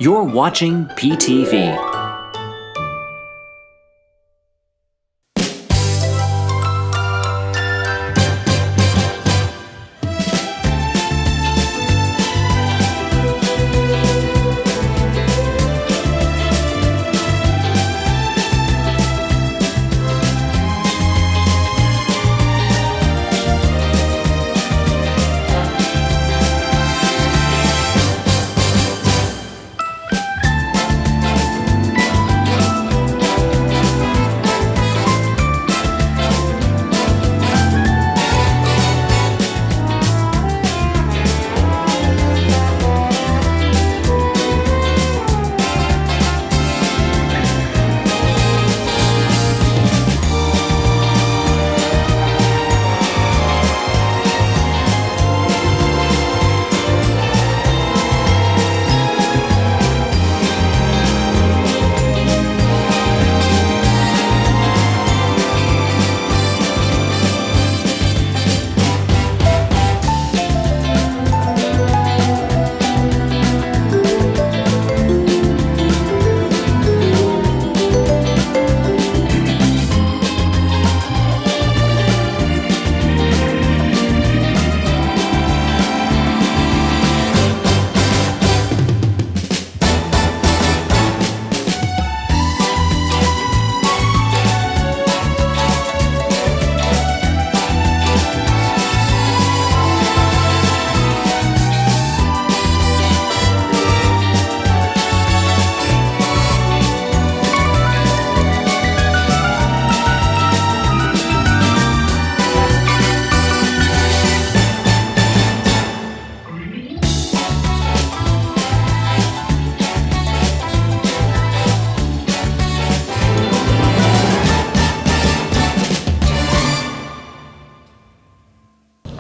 You're watching PTV.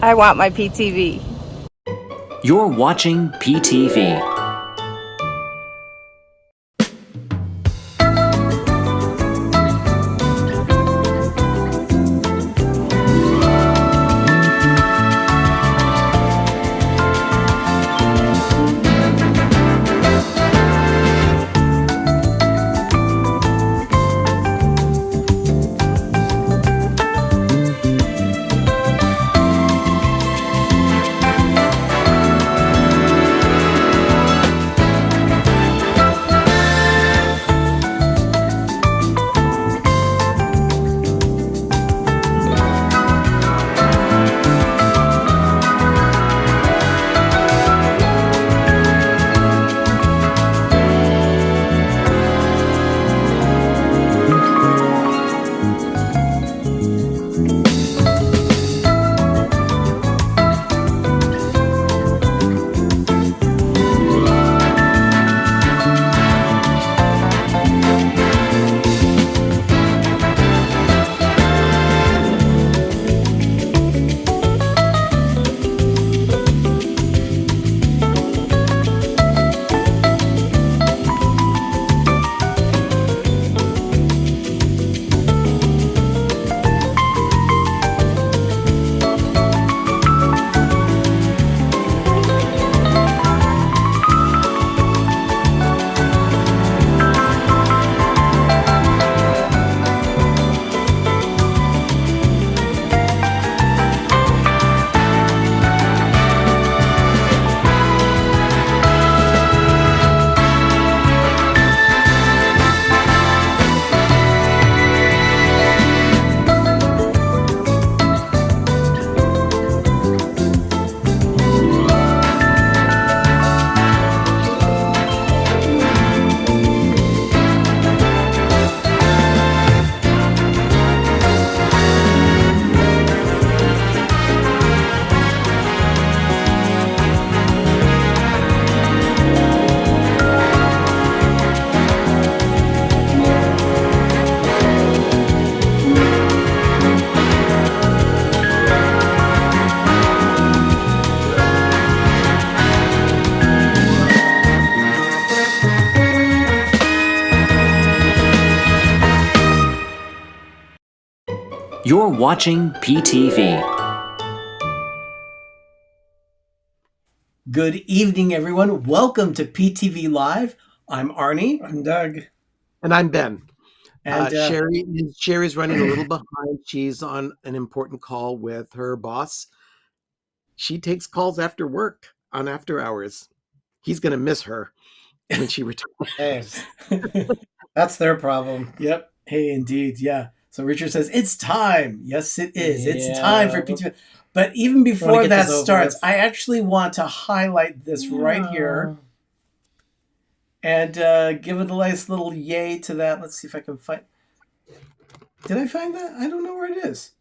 I want my PTV. You're watching PTV. You're watching PTV. Good evening, everyone. Welcome to PTV Live. I'm Arnie. I'm Doug. And I'm Ben. And Sherry's running a little behind. She's on an important call with her boss. She takes calls after work on after hours. He's going to miss her when she retires. Hey, that's their problem. Yep. Hey, indeed. Yeah. So Richard says, it's time. Yes, it is. It's time for PTV. But even before that starts, I actually want to highlight this right here and give it a nice little yay to that. Let's see if I can find. Did I find that? I don't know where it is.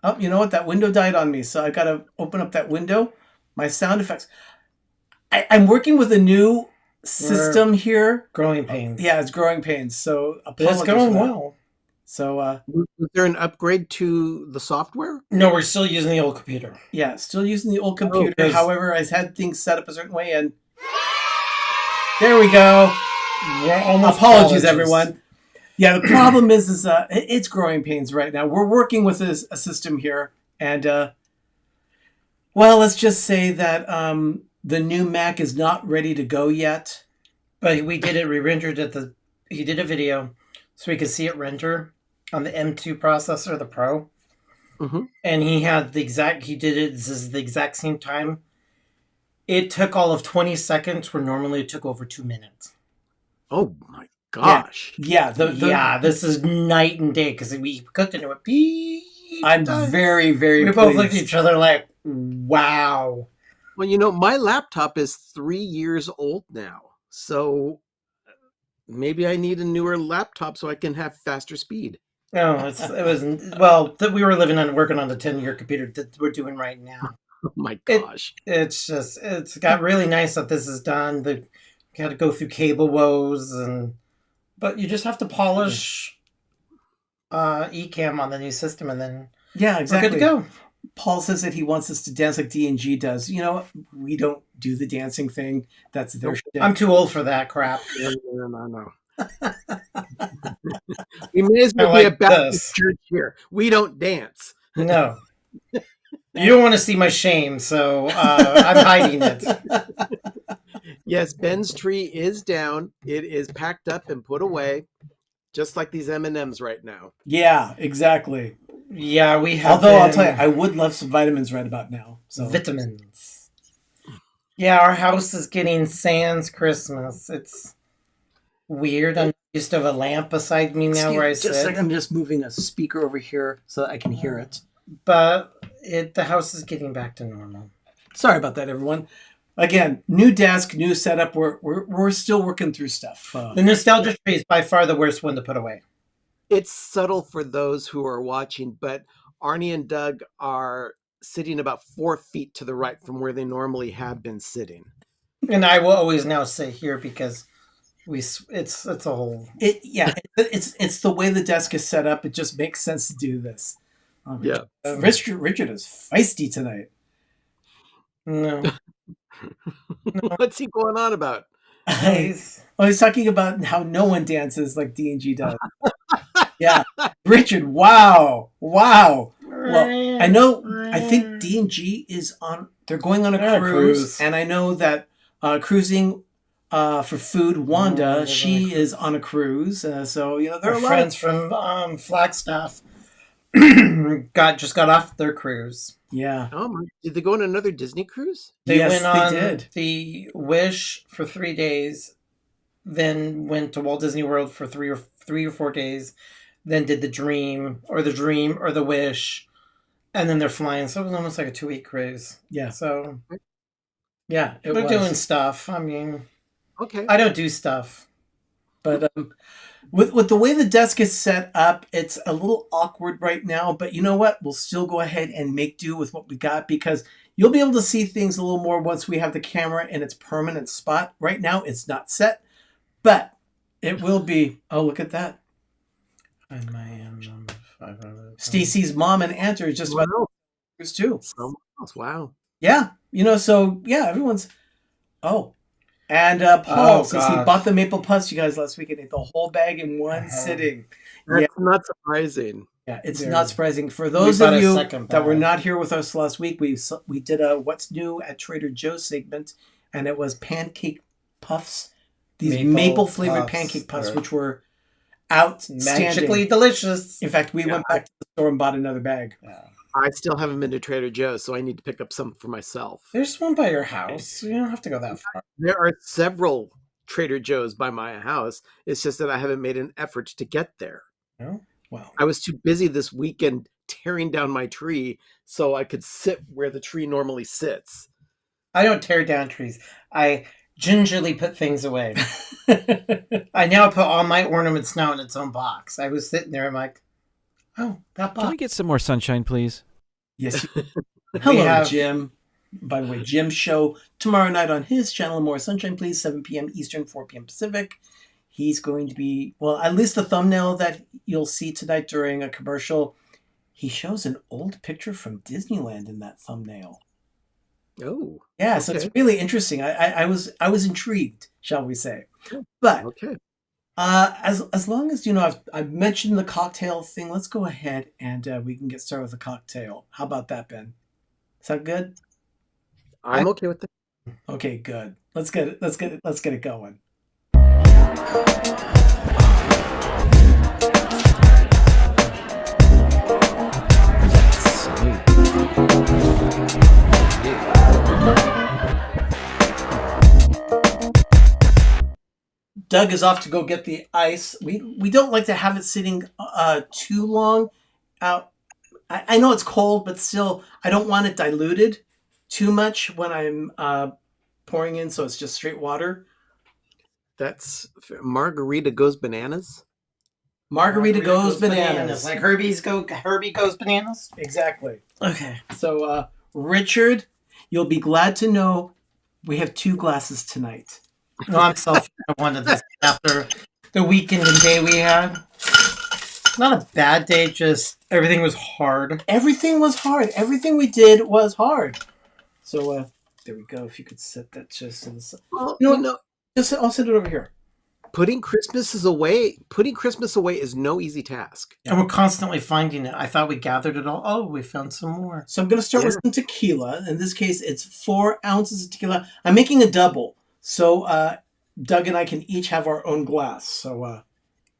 Oh, you know what? That window died on me. So I got to open up that window. My sound effects. I'm working with a new system here. Growing pains. Yeah, it's growing pains. So it's going well. So was there an upgrade to the software? No, we're still using the old computer. Yeah, still using the old computer. However, I had things set up a certain way, and there we go. Apologies, everyone. Yeah, the problem is it's growing pains right now. We're working with a system here, and well, let's just say that the new Mac is not ready to go yet. But we did it. We rendered it. He did a video, so we could see it render on the M2 processor, the Pro. Mm-hmm. And he had he did it. This is the exact same time. It took all of 20 seconds, where normally it took over 2 minutes. Oh my gosh! Yeah, this is night and day because we cooked into it. I'm very, very. We both looked at each other like, "Wow." Well, you know, my laptop is 3 years old now, so maybe I need a newer laptop so I can have faster speed. No, we were working on the 10-year computer that we're doing right now. Oh my gosh! It's got really nice that this is done. They got to go through cable woes, but you just have to polish Ecamm on the new system, and then exactly. We're good to go. Paul says that he wants us to dance like D&G does. You know, we don't do the dancing thing. That's their shit. I'm too old for that crap. No. We may as well be a Baptist church here. We don't dance. No. You don't want to see my shame, so I'm hiding it. Yes, Ben's tree is down. It is packed up and put away, just like these M&Ms right now. Yeah, exactly. Yeah, we have. Although I'll tell you, I would love some vitamins right about now. So vitamins. Yeah, our house is getting sans Christmas. It's weird. I'm used to have a lamp beside me now where I sit. I'm just moving a speaker over here so that I can hear it. But the house is getting back to normal. Sorry about that, everyone. Again, new desk, new setup. We're still working through stuff. The nostalgia tree is by far the worst one to put away. It's subtle for those who are watching, but Arnie and Doug are sitting about 4 feet to the right from where they normally have been sitting. And I will always now sit here because it's a whole. It's the way the desk is set up. It just makes sense to do this. Richard is feisty tonight. No. What's he going on about? He's talking about how no one dances like D&G does. Yeah, Richard. Wow. Well, I think D&G is on. They're going on a cruise, and I know that cruising for food. Wanda, she is on a cruise. So there are friends from Flagstaff. just got off their cruise. Yeah. Oh, did they go on another Disney cruise? They went on the Wish for 3 days, then went to Walt Disney World for 3 or 4 days, then did the Dream or the Wish, and then they're flying. So it was almost like a 2-week cruise. Yeah. So yeah, they're doing stuff. I mean, okay. I don't do stuff, but with the way the desk is set up, it's a little awkward right now. But you know what? We'll still go ahead and make do with what we got because you'll be able to see things a little more once we have the camera in its permanent spot. Right now, it's not set, but it will be. Oh, look at that. Stacy's mom and aunt are just about too. Wow. Yeah. Everyone's. Oh. And Paul says he bought the maple puffs, you guys, last week and ate the whole bag in one sitting. That's not surprising. Yeah, it's not surprising. For those of you that were not here with us last week, we did a What's New at Trader Joe's segment, and it was pancake puffs. these maple flavored puffs, pancake puffs, right. which were outstanding. Magically delicious. In fact, we went back to the store and bought another bag. Yeah. I still haven't been to Trader Joe's, so I need to pick up some for myself. There's one by your house. You don't have to go that far. There are several Trader Joe's by my house. It's just that I haven't made an effort to get there. No? Well, I was too busy this weekend tearing down my tree so I could sit where the tree normally sits. I don't tear down trees. I gingerly put things away. I now put all my ornaments now in its own box. I was sitting there, I'm like, oh, that Can we box. get some more sunshine, please? yes. Hello, have- Jim. By the way, Jim's show tomorrow night on his channel, More Sunshine Please, 7 p.m. Eastern, 4 p.m. Pacific. He's going to be, well, at least the thumbnail that you'll see tonight during a commercial, he shows an old picture from Disneyland in that thumbnail. Oh, Yeah, so it's okay. really interesting. I was intrigued, shall we say? But Okay. as long as I've mentioned the cocktail thing, let's go ahead and we can get started with the cocktail. How about that, Ben? Is that good? I'm okay with that. Okay, good. Let's get it going. Doug is off to go get the ice. We don't like to have it sitting too long out. I know it's cold, but still, I don't want it diluted too much when I'm pouring in, so it's just straight water. That's Margarita Goes Bananas. Margarita goes bananas. Like Herbie goes bananas? Exactly. Okay. So, Richard, you'll be glad to know we have 2 glasses tonight. No, I'm selfish. I wanted this after the weekend and day we had. Not a bad day, just everything was hard. Everything was hard. Everything we did was hard. So, there we go. If you could set that just to the side. Well, You know what? I'll set it over here. putting Christmas away is no easy task. And we're constantly finding it. I thought we gathered it all. Oh, we found some more. So I'm going to start with some tequila. In this case, it's 4 ounces of tequila. I'm making a double. So Doug and I can each have our own glass. So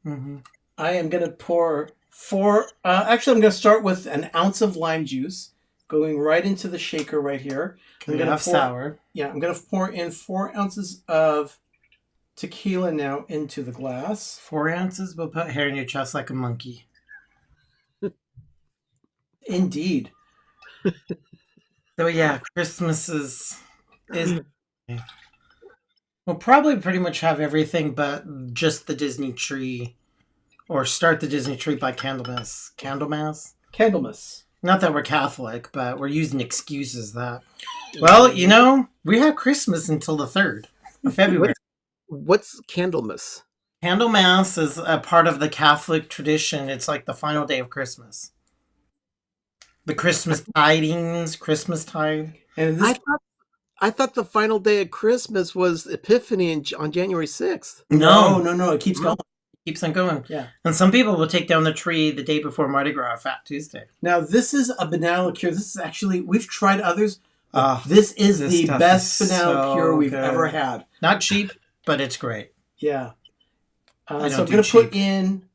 I am going to pour 4... actually, I'm going to start with an ounce of lime juice going right into the shaker right here. I'm going to have sour. Yeah, I'm going to pour in 4 ounces of tequila now into the glass. 4 ounces will put hair in your chest like a monkey. Indeed. So yeah, Christmas is we'll probably pretty much have everything but just the Disney tree, or start the Disney tree by Candlemas. Candlemas. Not that we're Catholic, but we're using excuses that. Well, you know, we have Christmas until the 3rd of February. What's Candlemas? Candlemas is a part of the Catholic tradition. It's like the final day of Christmas. The Christmas tidings, Christmastide. And this, I thought the final day of Christmas was Epiphany on January 6th. no, it keeps going. Keeps on going. Yeah. And some people will take down the tree the day before Mardi Gras, Fat Tuesday. Now, this is a banana liqueur. This is actually, we've tried others. This is this the stuff best is banana so liqueur we've good. ever had. Not cheap, but it's great. Yeah. I So don't I'm do going to put cheap. in,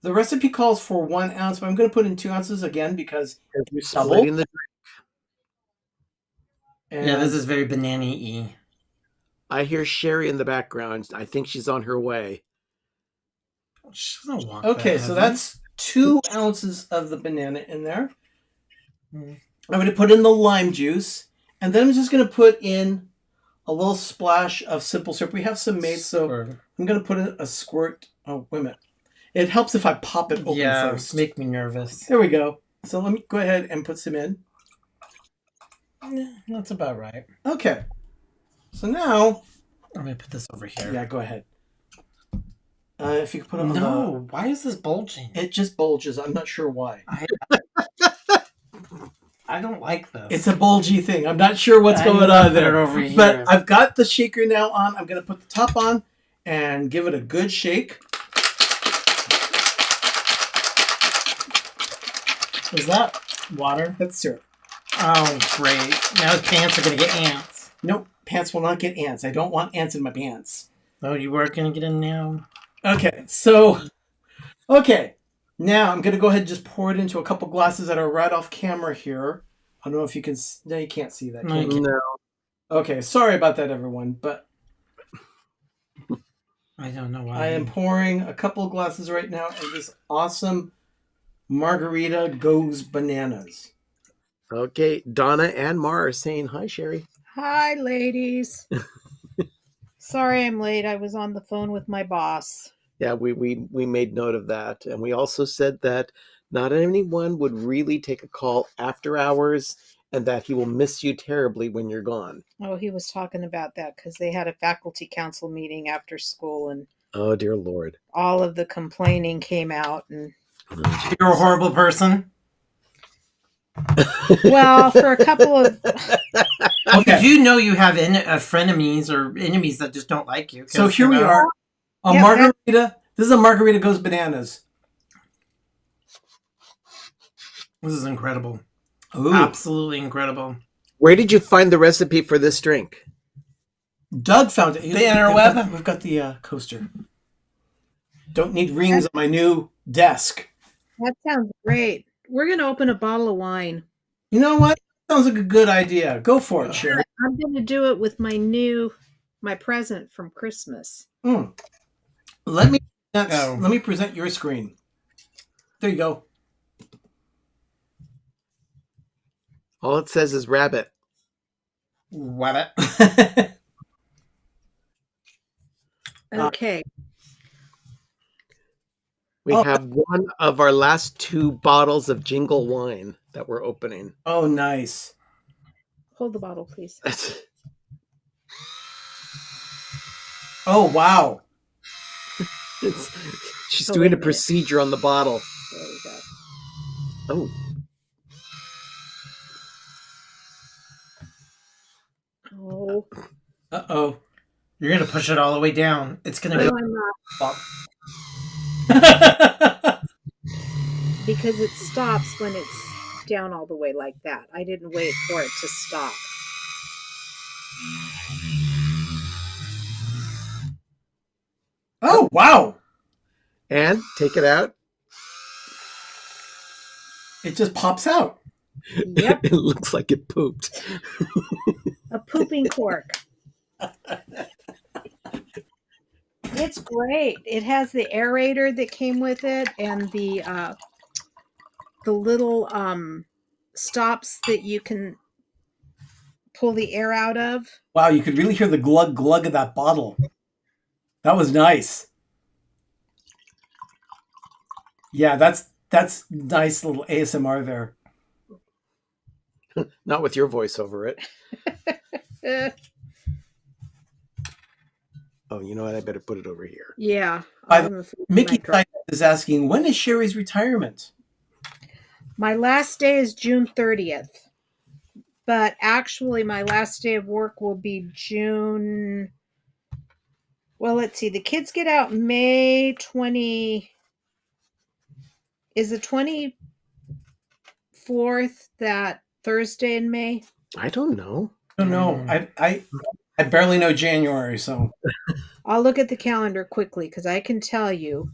the recipe calls for 1 ounce, but I'm going to put in 2 ounces again because You're double. splitting the And Yeah, this is very banana-y. I hear Sherry in the background. I think she's on her way. She doesn't walk okay, that so heavy. that's 2 ounces of the banana in there. Mm. I'm going to put in the lime juice, and then I'm just going to put in a little splash of simple syrup. We have some made, so Squirt. I'm going to put in a squirt. Oh, wait a minute. It helps if I pop it open Yeah, first. make me nervous. There we go. So let me go ahead and put some in. Yeah, that's about right. Okay. So now, I'm going to put this over here. yeah, go ahead. If you could put it on No, why is this bulging? it just bulges. I'm not sure why. I don't like this. It's a bulgy thing. I'm not sure what's I going need to on put there. it over here. But I've got the shaker now on. I'm going to put the top on and give it a good shake. Is that water? That's syrup. Oh, great. Now his pants are going to get ants. Nope, pants will not get ants. I don't want ants in my pants. Oh, you are going to get in now? Okay, so, now I'm going to go ahead and just pour it into a couple glasses that are right off camera here. I don't know if you can, no, you can't see that. No, you Can you? No. Okay, sorry about that, everyone, but I don't know why. I am pouring a couple glasses right now of this awesome margarita goes bananas. Okay, Donna and Mar are saying hi, Sherry. Hi, ladies. Sorry I'm late. I was on the phone with my boss. Yeah, we made note of that. And we also said that not anyone would really take a call after hours and that he will miss you terribly when you're gone. Oh, he was talking about that because they had a faculty council meeting after school and Oh, dear Lord. all of the complaining came out. And You're a horrible person. well, for a couple of Okay, You know you have frenemies or enemies that just don't like you. 'Cause, so here you we know, are. A Yeah, margarita. This is a margarita goes bananas. This is incredible. Ooh. Absolutely incredible. Where did you find the recipe for this drink? Doug found it. The interweb? We've got the coaster. Don't need rings on my new desk. that sounds great. We're going to open a bottle of wine. You know what? Sounds like a good idea. Go for it, Sherry. I'm going to do it with my present from Christmas. Let me Oh. let me present your screen. There you go. All it says is rabbit. What? Okay. We Oh. have one of our last 2 bottles of jingle wine that we're opening. Oh, nice. Hold the bottle, please. Oh, wow. She's Oh, doing wait a a minute. procedure on the bottle. There we go. Oh, Oh, Uh-oh. You're going to push it all the way down. It's going to no, go. I'm not. Oh. Because it stops when it's down all the way like that. I didn't wait for it to stop. Oh, wow. and take it out. It just pops out. Yep, It looks like it pooped. a pooping cork. It's great. It has the aerator that came with it and the little stops that you can pull the air out of. Wow, you could really hear the glug glug of that bottle. That was nice. Yeah, that's nice little ASMR there. Not with your voice over it. Oh, you know what? I better put it over here. Yeah. By I'm afraid Mickey my drop- is asking, when is Sherry's retirement? My last day is June 30th. But actually, my last day of work will be June. Well, let's see. The kids get out May 20. Is the 24th that Thursday in May? I don't know. I don't know. I barely know January, so I'll look at the calendar quickly because I can tell you.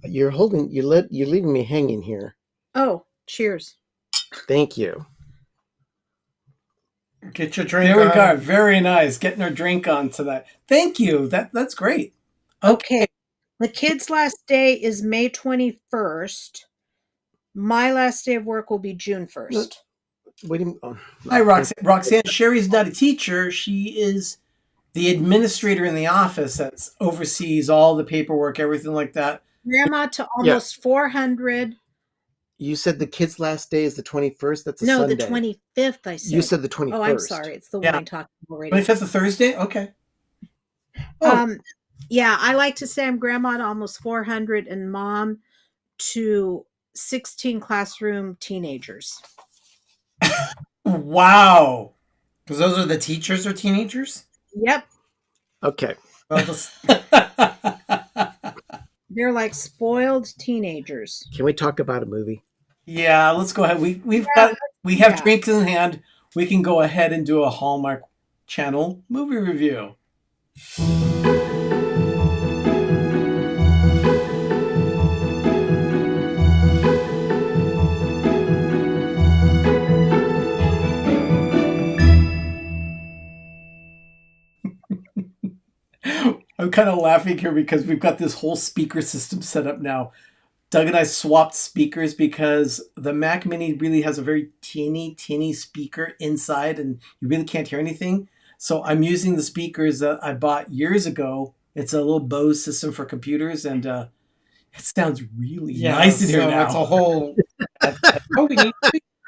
You're leaving me hanging here. Oh, cheers. Thank you. Get your drink there we on. go. Very nice. Getting our drink on to that. Thank you. That's great. Okay. The kids' last day is May 21st. My last day of work will be June 1st. What do you, oh, Hi, Roxanne. Roxanne, Sherry's not a teacher. She is the administrator in the office that oversees all the paperwork, everything like that. Grandma to almost 400. You said the kid's last day is the 21st? That's a No, Sunday. the 25th, I said. You said the 21st. Oh, I'm sorry. It's the one Yeah. I talked about already. 25th of Thursday? Okay. Oh, Yeah, I like to say I'm grandma to almost 400 and mom to 16 classroom teenagers. wow. Because those are the teachers or teenagers? Yep. Okay. They're like spoiled teenagers. Can we talk about a movie? Yeah, let's go ahead. We have drinks in hand. We can go ahead and do a Hallmark Channel movie review. I'm kind of laughing here because we've got this whole speaker system set up now. Doug and I swapped speakers because the Mac Mini really has a very teeny speaker inside and you really can't hear anything. So I'm using the speakers that I bought years ago. It's a little Bose system for computers and it sounds really nice in here now. It's a whole... we need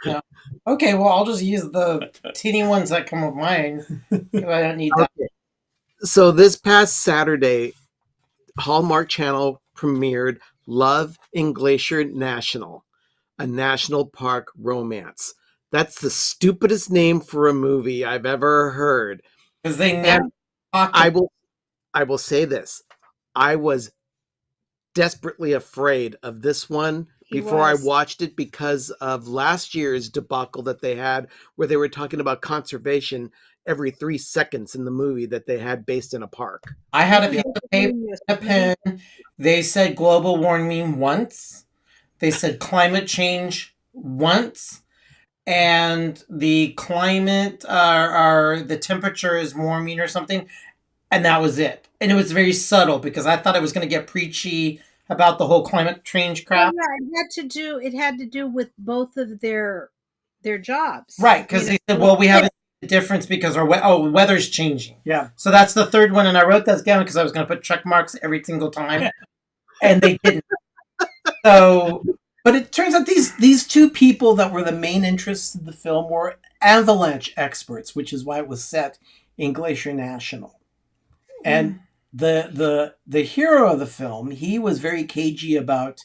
yeah. Okay, well, I'll just use the teeny ones that come with mine. I don't need that. Okay. So this past Saturday, Hallmark Channel premiered Love in Glacier National, a national park romance. That's the stupidest name for a movie I've ever heard. Because they never talk. I will say this. I was desperately afraid of this one before I watched it because of last year's debacle that they had where they were talking about conservation every 3 seconds in the movie that they had based in a park. I had a piece of paper and a pen. They said global warming once. They said climate change once. And the climate or the temperature is warming or something. And that was it. And it was very subtle because I thought it was going to get preachy about the whole climate change crap. Yeah, it had to do with both of their jobs. Right, because they said, well, we haven't seen the difference because our weather's changing. Yeah. So that's the third one, and I wrote that down because I was going to put check marks every single time, and they didn't. So, but it turns out these two people that were the main interests of the film were avalanche experts, which is why it was set in Glacier National. And the hero of the film, he was very cagey about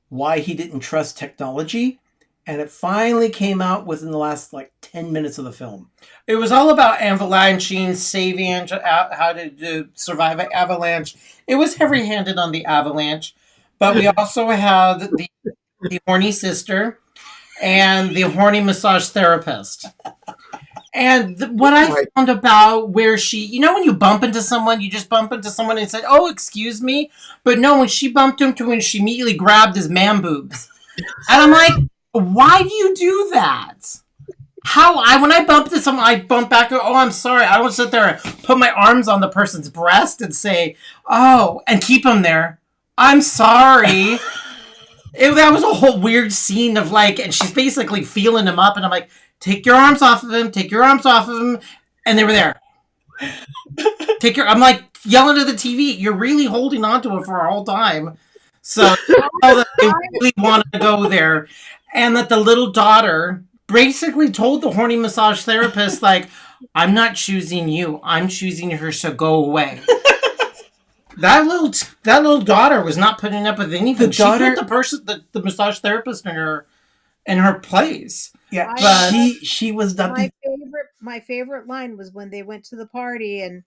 why he didn't trust technology, and it finally came out within the last 10 minutes of the film. It was all about avalanching, saving, how to survive an avalanche. It was heavy-handed on the avalanche, but we also had the horny sister and the horny massage therapist. And what I found about where she, when you bump into someone, you just bump into someone and say, oh, excuse me. But no, when she bumped him when she immediately grabbed his man boobs. And I'm like, why do you do that? When I bump into someone, I bump back, oh, I'm sorry. I don't sit there and put my arms on the person's breast and say, oh, and keep them there. I'm sorry. That was a whole weird scene of and she's basically feeling him up. And I'm like, take your arms off of him. Take your arms off of him. And they were there. I'm like yelling at the TV. You're really holding on to him for a whole time. So they really wanted to go there. And that the little daughter basically told the horny massage therapist, I'm not choosing you. I'm choosing her, so go away. That little daughter was not putting up with anything. She put the massage therapist in her place. Yeah, but she was not my favorite line was when they went to the party and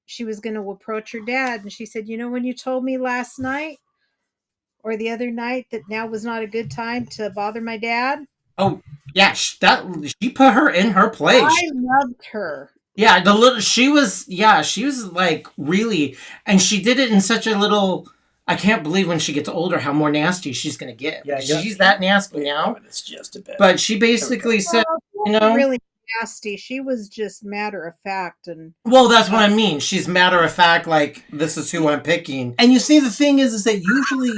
she was going to approach her dad and she said, when you told me last night or the other night that now was not a good time to bother my dad? Oh, yeah, she put her in her place. I loved her. Yeah, she was really, and she did it in such a little, I can't believe when she gets older how more nasty she's going to get. Yeah, she's that nasty now. It's just a bit. But she basically said, really nasty. She was just matter of fact. Well, that's what I mean. She's matter of fact, this is who I'm picking. And you see, the thing is that usually...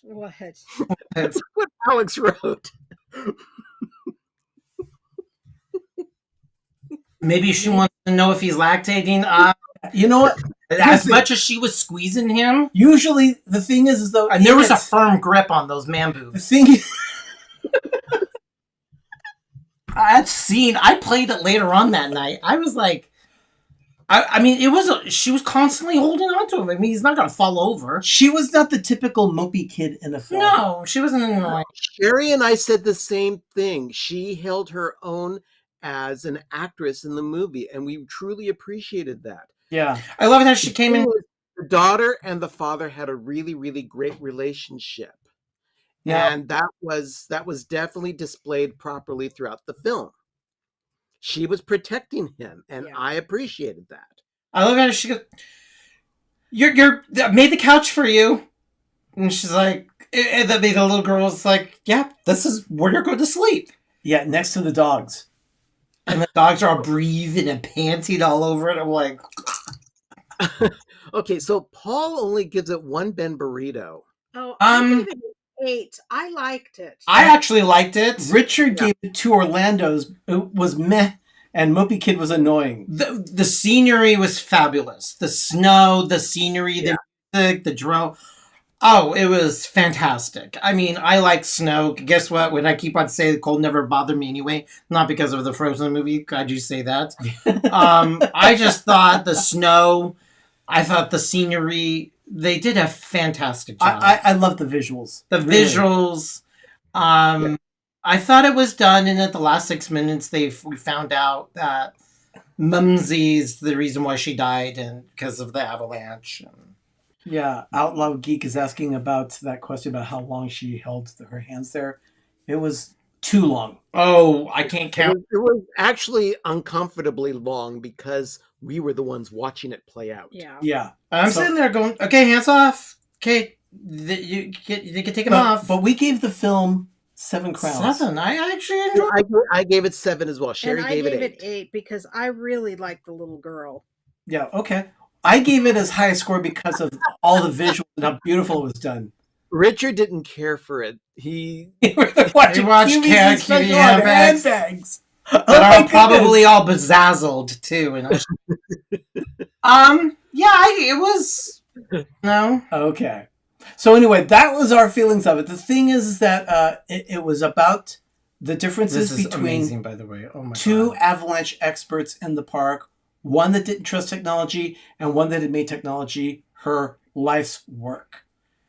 What? That's what Alex wrote. Maybe she wants to know if he's lactating. You know what? As much as she was squeezing him. Usually, the thing is though... And there was a firm grip on those man boobs. The thing is... That scene, I played it later on that night. I was like... she was constantly holding on to him. I mean, he's not going to fall over. She was not the typical mopey kid in a film. No, she wasn't annoying. Sherry and I said the same thing. She held her own as an actress in the movie, and we truly appreciated that. Yeah. I love how she came in. The daughter and the father had a really, really great relationship. Yeah. And that was definitely displayed properly throughout the film. She was protecting him, and I appreciated that. I love how she goes, "You're made the couch for you," and she's like, and the little girl was like, "Yeah, this is where you're going to sleep." Yeah, next to the dogs, and the dogs are all breathing and panting all over it. I'm like, Okay, so Paul only gives it one Ben burrito. Oh, I gave it an 8. I liked it. I actually liked it. Richard gave it 2 Orlandos. It was meh, and Mopey Kid was annoying. The scenery was fabulous. The snow, the scenery, the music, the drone. Oh, it was fantastic. I mean, I like snow. Guess what? When I keep on saying the cold never bothered me anyway, not because of the Frozen movie. Glad you say that. I just thought the snow, I thought the scenery, they did a fantastic job. I love the visuals. The visuals. I thought it was done, and at the last 6 minutes, we found out that Mumsy's the reason why she died, and because of the avalanche. Yeah, Outlaw Geek is asking about that question about how long she held her hands there. It was too long. Oh, I can't count. It was actually uncomfortably long because we were the ones watching it play out. Yeah. I'm sitting there going, okay, hands off. Okay, you can take them off. But we gave the film 7 crowns. 7. I actually enjoyed it. I gave it 7 as well. Sherry gave it 8. I gave it 8 because I really liked the little girl. Yeah, okay. I gave it as high a score because of all the visuals and how beautiful it was done. Richard didn't care for it. He watched QV handbags. Oh, that are probably all bezazzled too. And it was no. Okay. So anyway, that was our feelings of it. The thing is that it was about the differences between amazing, by the way. Oh my 2 God. avalanche experts in the park, one that didn't trust technology and one that had made technology her life's work.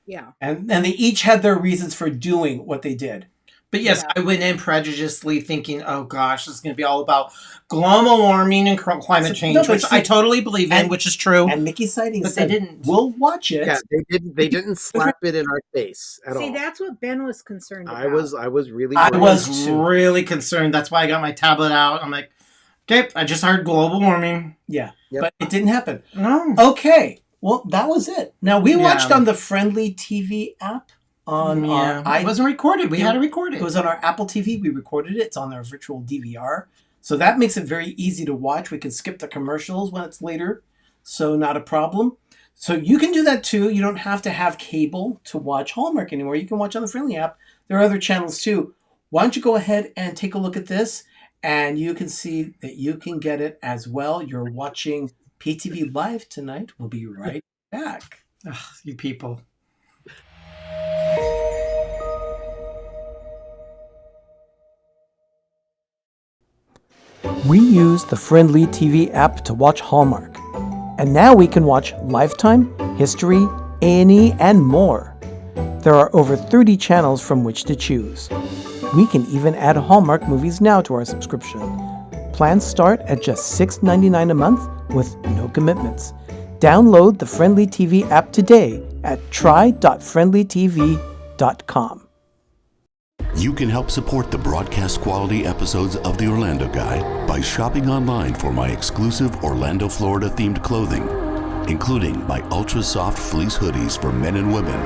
Yeah. And they each had their reasons for doing what they did. But yes, I went in prejudiciously thinking, oh gosh, this is going to be all about global warming and climate change, which I totally believe in, which is true. And Mickey Siding but said, they didn't. We'll watch it. Yeah, they didn't slap it in our face at all. See, that's what Ben was concerned about. I was really I worried. was really concerned. That's why I got my tablet out. I'm like, okay, I just heard global warming. Yeah, Yep. but it didn't happen. No. Okay, well, that was it. Now, we watched on the Friendly TV app. It wasn't recorded. We had to record it. It was on our Apple TV. We recorded it. It's on our virtual DVR. So that makes it very easy to watch. We can skip the commercials when it's later. So not a problem. So you can do that too. You don't have to have cable to watch Hallmark anymore. You can watch on the Friendly app. There are other channels too. Why don't you go ahead and take a look at this, and you can see that you can get it as well. You're watching PTV Live tonight. We'll be right back. Ugh, you people. We use the Friendly TV app to watch Hallmark. And now we can watch Lifetime, History, A&E, and more. There are over 30 channels from which to choose. We can even add Hallmark movies now to our subscription. Plans start at just $6.99 a month with no commitments. Download the Friendly TV app today at try.friendlytv.com. You can help support the broadcast quality episodes of The Orlando Guide by shopping online for my exclusive Orlando, Florida themed clothing, including my ultra soft fleece hoodies for men and women,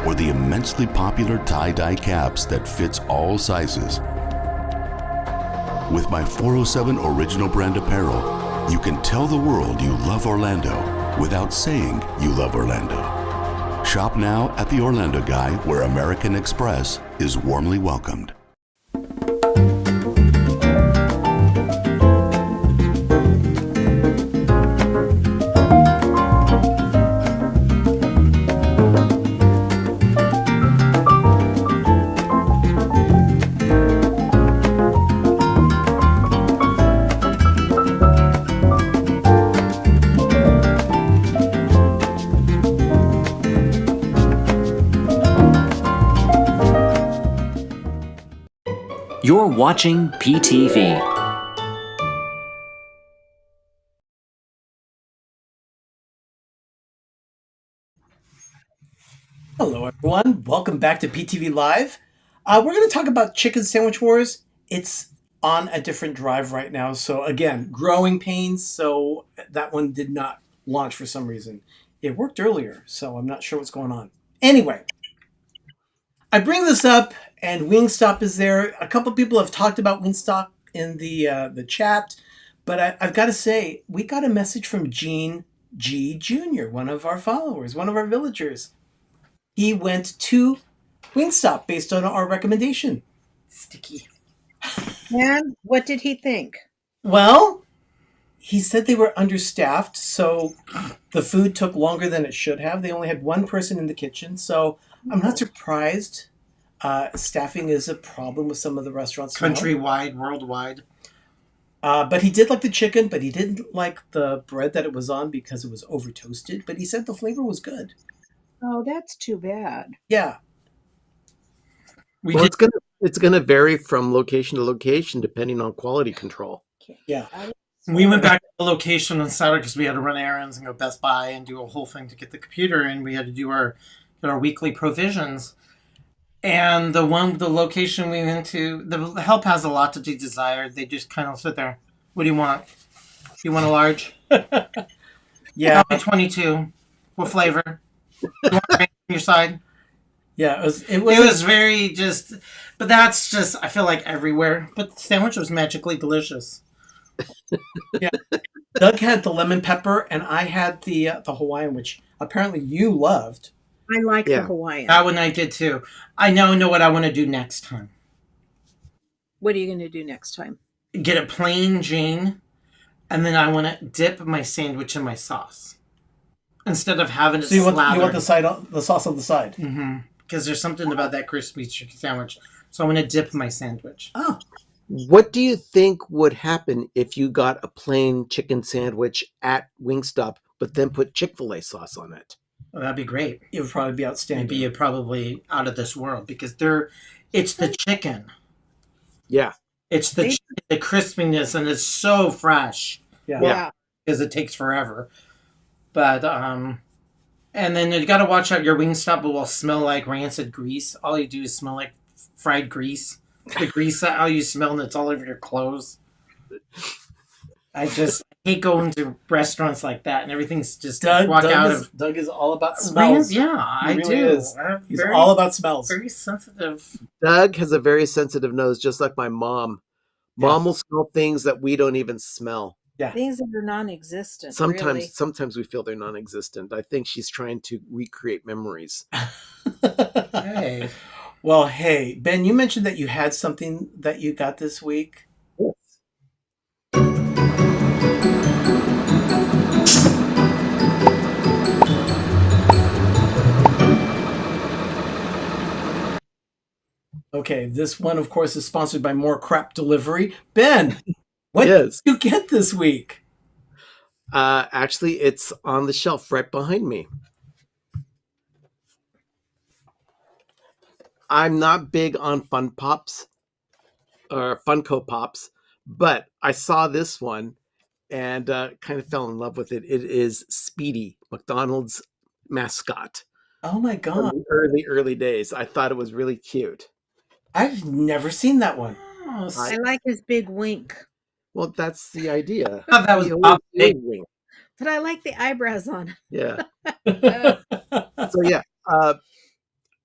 or the immensely popular tie-dye caps that fits all sizes. With my 407 original brand apparel, you can tell the world you love Orlando without saying you love Orlando. Shop now at The Orlando Guy, where American Express is warmly welcomed. You're watching PTV. Hello, everyone. Welcome back to PTV Live. We're going to talk about Chicken Sandwich Wars. It's on a different drive right now. So again, growing pains. So that one did not launch for some reason. It worked earlier, so I'm not sure what's going on. Anyway, I bring this up, and Wingstop is there. A couple people have talked about Wingstop in the chat, but I've got to say, we got a message from Gene G Jr., one of our followers, one of our villagers. He went to Wingstop based on our recommendation. Sticky. And what did he think? Well, he said they were understaffed, so the food took longer than it should have. They only had one person in the kitchen, so I'm not surprised. Staffing is a problem with some of the restaurants now. Countrywide, worldwide. But he did like the chicken, but he didn't like the bread that it was on because it was over toasted. But he said the flavor was good. Oh, that's too bad. Yeah. It's gonna vary from location to location depending on quality control. Yeah. We went back to the location on Saturday because we had to run errands and go Best Buy and do a whole thing to get the computer, and we had to do our weekly provisions. And the location we went to, the help has a lot to be desired. They just kind of sit there. What do you want? You want a large? Yeah. 22. What flavor? You want on your side? Yeah. It was very just, but that's just, I feel like everywhere. But the sandwich was magically delicious. Yeah. Doug had the lemon pepper, and I had the Hawaiian, which apparently you loved. I like the Hawaiian. That one I did too. I now know what I want to do next time. What are you going to do next time? Get a plain Jane, and then I want to dip my sandwich in my sauce instead of having it slathered. You want the sauce on the side? Mm-hmm. Because there's something about that crispy chicken sandwich. So I want to dip my sandwich. Oh. What do you think would happen if you got a plain chicken sandwich at Wingstop, but then put Chick-fil-A sauce on it? Well, that'd be great. It would probably be outstanding. It'd be probably out of this world because it's the chicken. Yeah. It's the crispiness, and it's so fresh. Yeah. Because it takes forever. But, and then you got to watch out your Wingstop will smell like rancid grease. All you do is smell like fried grease. The grease, how you smell, and it's all over your clothes. I hate going to restaurants like that, and everything's just Doug is all about smells. Yeah, I really do. Is. He's all about smells. Very sensitive. Doug has a very sensitive nose, just like my mom. Mom will smell things that we don't even smell. Yeah. Things that are non-existent. Sometimes we feel they're non-existent. I think she's trying to recreate memories. Hey. Well, hey, Ben, you mentioned that you had something that you got this week. Yes. Okay, this one, of course, is sponsored by More Crap Delivery. Ben, what did you get this week? Actually, it's on the shelf right behind me. I'm not big on Fun Pops or Funko Pops, but I saw this one and kind of fell in love with it. It is Speedy, McDonald's mascot. Oh my God. From the early days. I thought it was really cute. I've never seen that one. I like his big wink. Well, that's the idea. I thought that was Bob's big wink. But I like the eyebrows on it. Yeah. So yeah,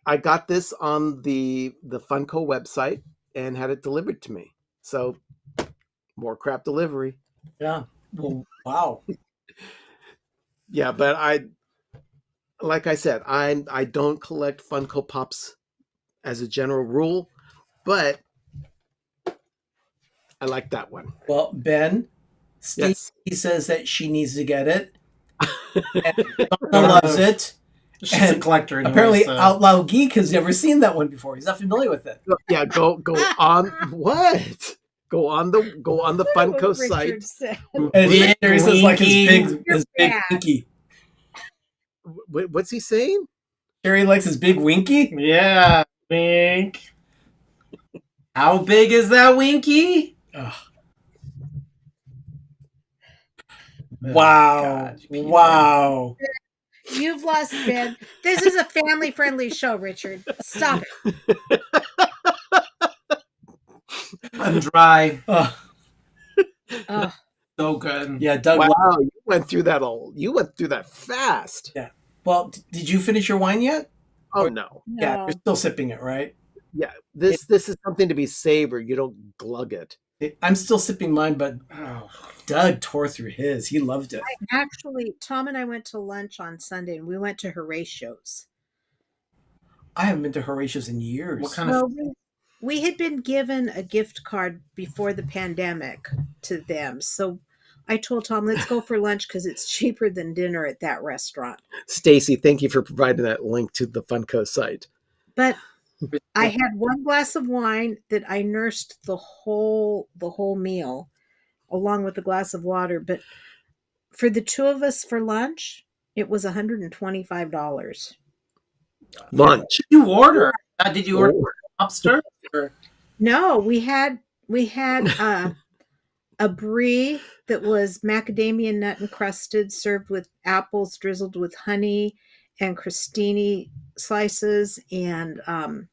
I got this on the Funko website and had it delivered to me. So More Crap Delivery. Yeah. Well, wow. Yeah, but like I said, I don't collect Funko Pops as a general rule, but I like that one. Well, Ben, Steve, Yes. he says that she needs to get it. And Donna loves it. She's a collector. Anyway, Apparently, so. Outlaw Geek has never seen that one before. He's not familiar with it. Yeah, go on what? Go on the Funko site. And Jerry says like his big bad. winky. What's he saying? Jerry likes his big winky. Yeah, wink. How big is that winky? Ugh. Wow. God, Wow. You've lost Ben. This is a family-friendly show, Richard. Stop it. I'm dry. Ugh. So good. Yeah, Doug. Wow, you went through that fast. Yeah. Well, did you finish your wine yet? Oh no. Yeah, No. you're still sipping it, right? Yeah, this is something to be savored. You don't glug it. I'm still sipping mine, but Doug tore through his. He loved it. Actually, Tom and I went to lunch on Sunday, and we went to Horatio's. I haven't been to Horatio's in years. What kind of? We had been given a gift card before the pandemic to them, so I told Tom, let's go for lunch because it's cheaper than dinner at that restaurant. Stacy, thank you for providing that link to the Funko site. But I had one glass of wine that I nursed the whole meal, along with a glass of water. But for the two of us for lunch, it was $125. Lunch. What did you order? Did you order lobster? No, we had a brie that was macadamia nut encrusted, served with apples drizzled with honey and crostini slices, and I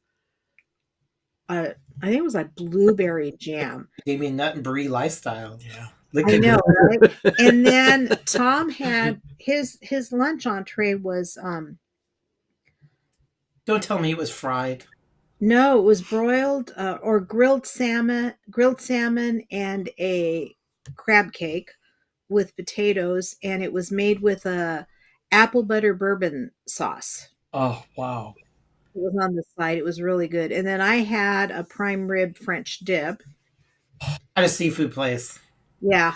think it was like blueberry jam. Gave me a nut and brie lifestyle. Yeah. I know, right? And then Tom had his lunch entree was Don't tell me it was fried. no, it was broiled or grilled salmon and a crab cake with potatoes, and it was made with a apple butter bourbon sauce. Oh, wow. It was on the side. It was really good. And then I had a prime rib French dip. At a seafood place. Yeah.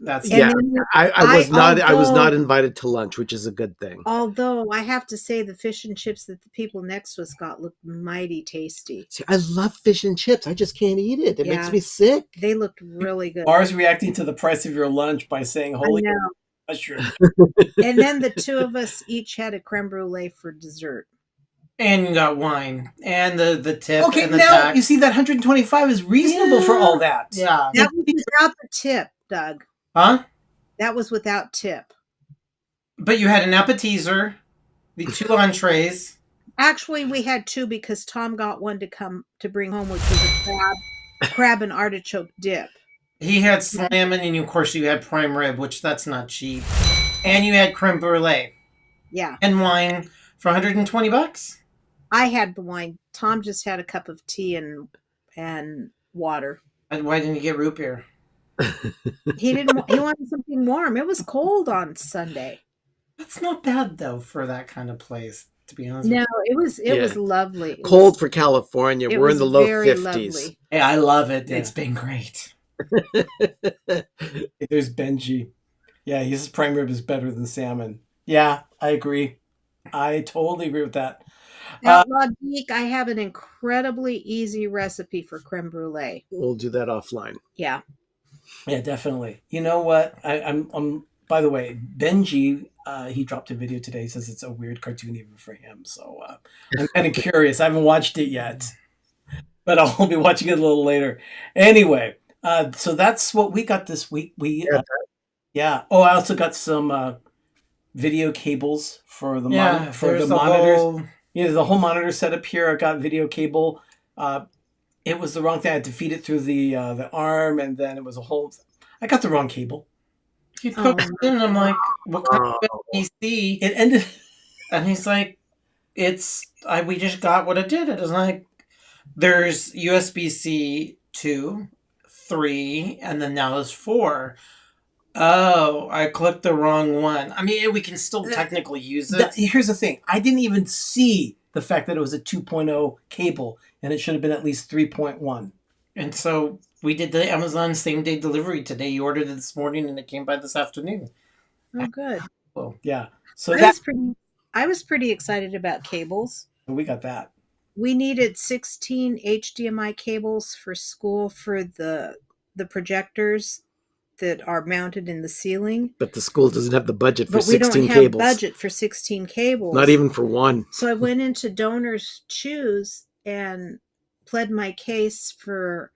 That's Yeah. I was not although- invited to lunch, which is a good thing. Although I have to say the fish and chips that the people next to us got looked mighty tasty. See, I love fish and chips. I just can't eat it. It Yeah. makes me sick. They looked really good. Mars reacting to the price of your lunch by saying, I holy know. mushroom. And then the two of us each had a creme brulee for dessert. And you got wine and the tip. Okay, and the now tax. you see that 125 is reasonable for all that. Yeah. That was without the tip, Doug. Huh? That was without tip. But you had an appetizer, the two entrees. Actually, we had two because Tom got one to bring home, which was a crab and artichoke dip. He had salmon, and of course you had prime rib, which that's not cheap. And you had creme brulee Yeah. and wine for $120. I had the wine. Tom just had a cup of tea and water. And why didn't you get root beer? He didn't. He wanted something warm. It was cold on Sunday. That's not bad though for that kind of place, to be honest. No, it was Yeah. lovely. It Cold was- for California. it We're in was the low very 50s. lovely. Hey, I love it. Yeah. It's been great. There's Benji. Yeah, his prime rib is better than salmon. Yeah, I agree. I totally agree with that. Outlaw Geek, I have an incredibly easy recipe for creme brulee. We'll do that offline. Yeah. Yeah, definitely. You know what? I'm. By the way, Benji, he dropped a video today. He says it's a weird cartoon even for him. So I'm kind of curious. I haven't watched it yet, but I'll be watching it a little later. Anyway, so that's what we got this week. Yeah. Oh, I also got some video cables for the there's the monitors. whole- Yeah, the whole monitor setup here. I got video cable. It was the wrong thing. I had to feed it through the arm, and then it was a whole. I got the wrong cable. He poked it in, and I'm like, what kind of PC? It ended. And he's like, we just got what it did. It was like, there's USB-C 2, 3, and then now there's 4. Oh, I clicked the wrong one. I mean, we can still technically use it. Here's the thing. I didn't even see the fact that it was a 2.0 cable, and it should have been at least 3.1. And so we did the Amazon same-day delivery today. You ordered it this morning, and it came by this afternoon. Oh, good. Well, Yeah. So I was pretty excited about cables. we got that. We needed 16 HDMI cables for school for the projectors that are mounted in the ceiling. But the school doesn't have the budget for But we 16 don't have cables. budget for 16 cables. Not even for one. So I went into Donors Choose and pled my case for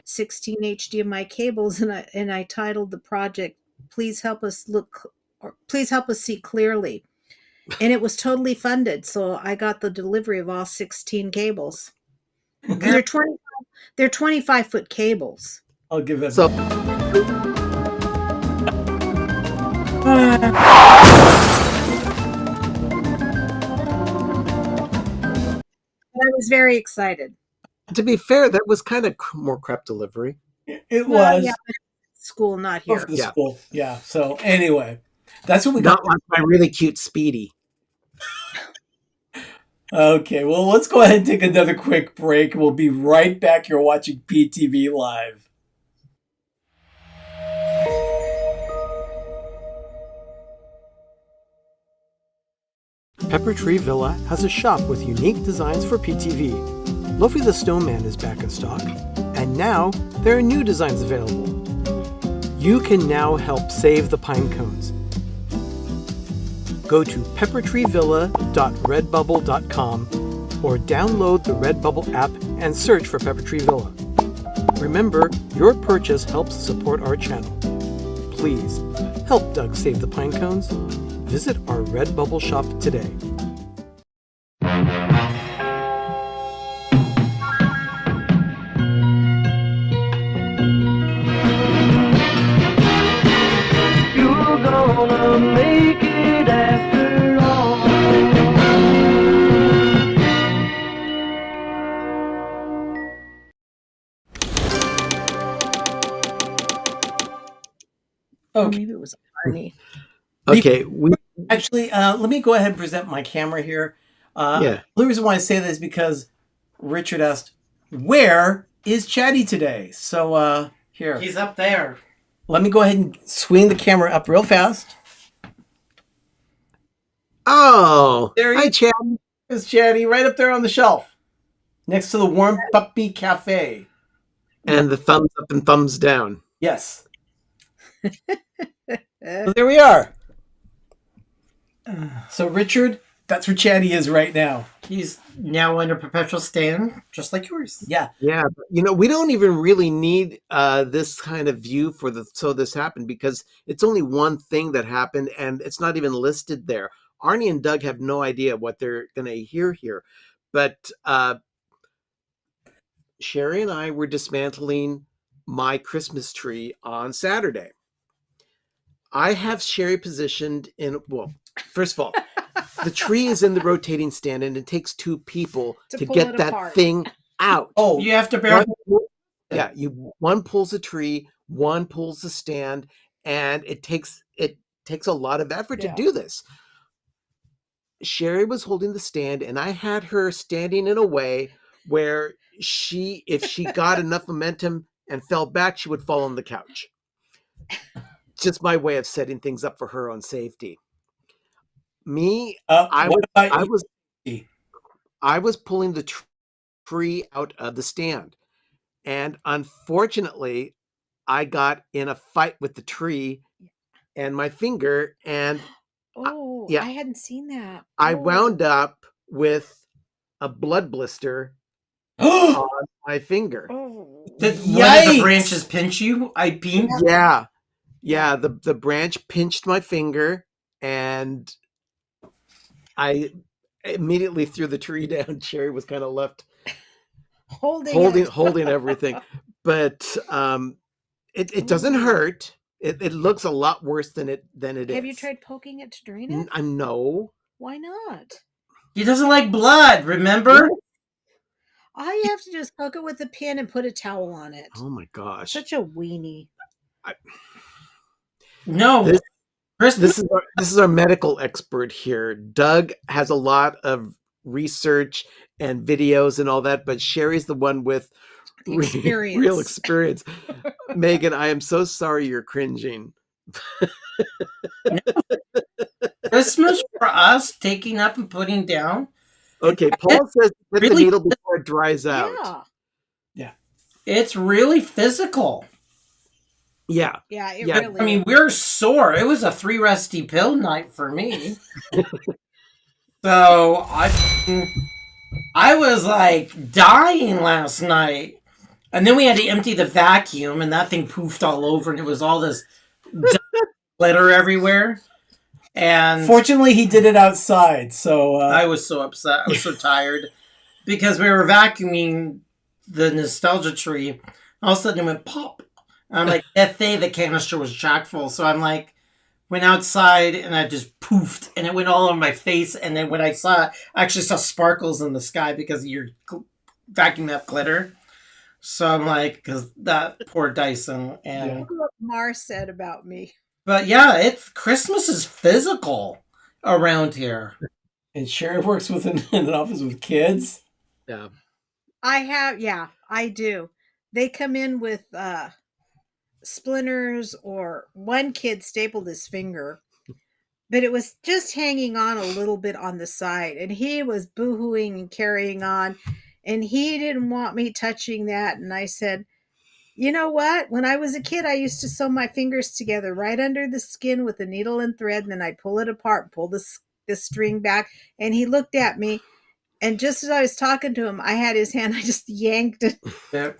16 HDMI cables, and I titled the project "Please Help Us Please Help Us See Clearly," and it was totally funded. So I got the delivery of all 16 cables. They're 25-foot cables. I'll give it. So I was very excited. to be fair, that was kind of more crap delivery. It Well, was. yeah, but school, not Oh, here. for the Yeah. school. Yeah. So anyway, that's what we Not got. like my really cute Speedy. Okay, well, let's go ahead and take another quick break. We'll be right back. You're watching PTV Live. Pepper Tree Villa has a shop with unique designs for PTV. Luffy the Snowman is back in stock, and now there are new designs available. You can now help save the pine cones. Go to peppertreevilla.redbubble.com or download the Redbubble app and search for Pepper Tree Villa. Remember, your purchase helps support our channel. Please, help Doug save the pine cones. Visit our Redbubble shop today. You're gonna make it after all. Or Okay. maybe it was Arnie. Okay, Actually, let me go ahead and present my camera here. Yeah. The only reason why I say this is because Richard asked, where is Chatty today? So here. He's up there. Let me go ahead and swing the camera up real fast. Oh, There he hi, is. Chad. There's Chatty right up there on the shelf next to the Warm Puppy Cafe. And the thumbs up and thumbs down. Yes. So there we are. So Richard, that's where Chatty is right now. He's now under perpetual stand, just like yours. Yeah. Yeah, but, we don't even really need this kind of view so this happened, because it's only one thing that happened and it's not even listed there. Arnie and Doug have no idea what they're going to hear here. But Sherry and I were dismantling my Christmas tree on Saturday. I have Sherry positioned in, well, first of all, the tree is in the rotating stand and it takes two people to pull get it that apart. thing out. Oh, You have to bear. One pulls the tree, one pulls the stand, and it takes a lot of effort to Yeah. do this. Sherry was holding the stand, and I had her standing in a way where if she got enough momentum and fell back, she would fall on the couch. Just my way of setting things up for her on safety. Me, I was pulling the tree out of the stand, and unfortunately, I got in a fight with the tree and my finger, and Oh, yeah. I hadn't seen that. I Oh. wound up with a blood blister on my finger. Oh. Did one of the Yikes! branches pinch you? I beat. Yeah. The branch pinched my finger, and I immediately threw the tree down. Sherry was kind of left holding everything, but it doesn't hurt. It looks a lot worse than it is. Have you tried poking it to drain it? No. Why not? He doesn't like blood, remember? All you have to do is poke it with a pin and put a towel on it. Oh my gosh. Such a weenie. No. This is our medical expert here. Doug has a lot of research and videos and all that, but Sherry's the one with real experience. Megan, I am so sorry you're cringing. Christmas for us, taking up and putting down. Okay, Paul says put the needle before it dries out. Yeah. It's really physical. Yeah. Yeah, it really I mean, we're sore. It was a 3 rusty pill night for me. So I was like dying last night. And then we had to empty the vacuum, and that thing poofed all over, and it was all this glitter everywhere. And fortunately, he did it outside. So I was so upset. I was so tired because we were vacuuming the nostalgia tree. All of a sudden, it went pop. And I'm like, that thing, the canister was chock full. So I'm like, went outside, and I just poofed, and it went all over my face. And then when I saw it, I actually saw sparkles in the sky because you're vacuuming up glitter. So I'm like, because that poor Dyson. And Look what Mar said about me. But yeah, Christmas is physical around here. And Sherry works in an office with kids. Yeah. I do. They come in with splinters, or one kid stapled his finger, but it was just hanging on a little bit on the side, and he was boohooing and carrying on, and he didn't want me touching that. And I said, you know what? When I was a kid, I used to sew my fingers together right under the skin with a needle and thread, and then I'd pull it apart, pull the string back, and he looked at me, and just as I was talking to him, I had his hand, I just yanked it. Yep.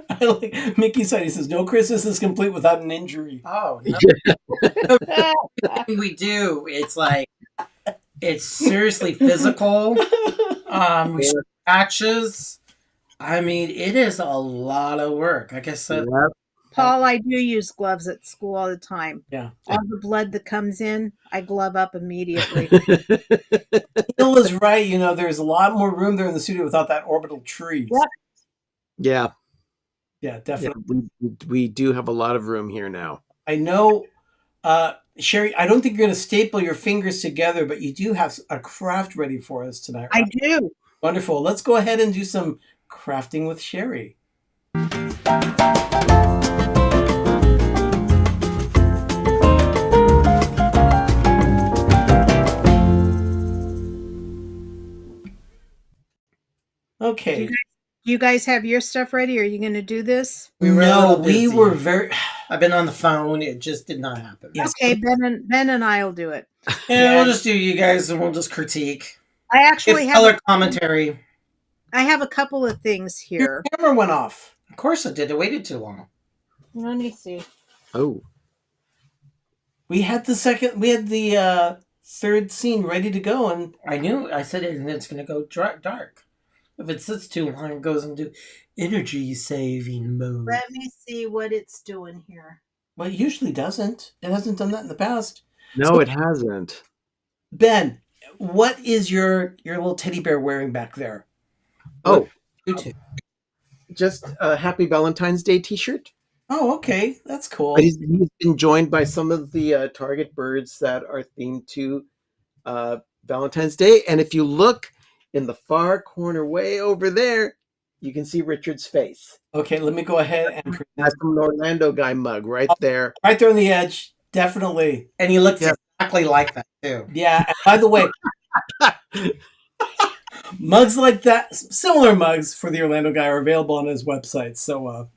I like Mickey said, he says, no Christmas is complete without an injury. Oh, no. We do. It's like, it's seriously physical. Scratches. I mean, it is a lot of work. I guess that. Yep. Paul, I do use gloves at school all the time. Yeah. All the blood that comes in, I glove up immediately. Bill is right. There's a lot more room there in the studio without that orbital tree. Yep. Yeah. Yeah, definitely. Yeah, we do have a lot of room here now. I know, Sherry, I don't think you're going to staple your fingers together, but you do have a craft ready for us tonight. I Right? do. Wonderful. Let's go ahead and do some crafting with Sherry. Okay. You guys have your stuff ready? Are you going to do this? We were a No, little we busy. were very. I've been on the phone. It just did not happen. Yes. Okay, Ben and I will do it. Yeah, we'll just do you guys, and we'll just critique. I actually Give have color commentary. I have a couple of things here. Your camera went off. Of course it did. It waited too long. Let me see. Oh. We had the third scene ready to go, and I knew. I said it, and it's going to go dark. If it sits too long, it goes into energy saving mode. Let me see what it's doing here. well, it usually doesn't. It hasn't done that in the past. No, it hasn't. Ben, what is your little teddy bear wearing back there? Oh, You too. just a Happy Valentine's Day T-shirt. Oh, okay, that's cool. But he's been joined by some of the target birds that are themed to Valentine's Day. And if you look in the far corner way over there, you can see Richard's face. Okay, let me go ahead and That's an Orlando guy mug right there. right there on the edge. Definitely. And he looks Yeah. exactly like that, too. Yeah. And by the way, mugs like that, similar mugs for the Orlando guy, are available on his website. So,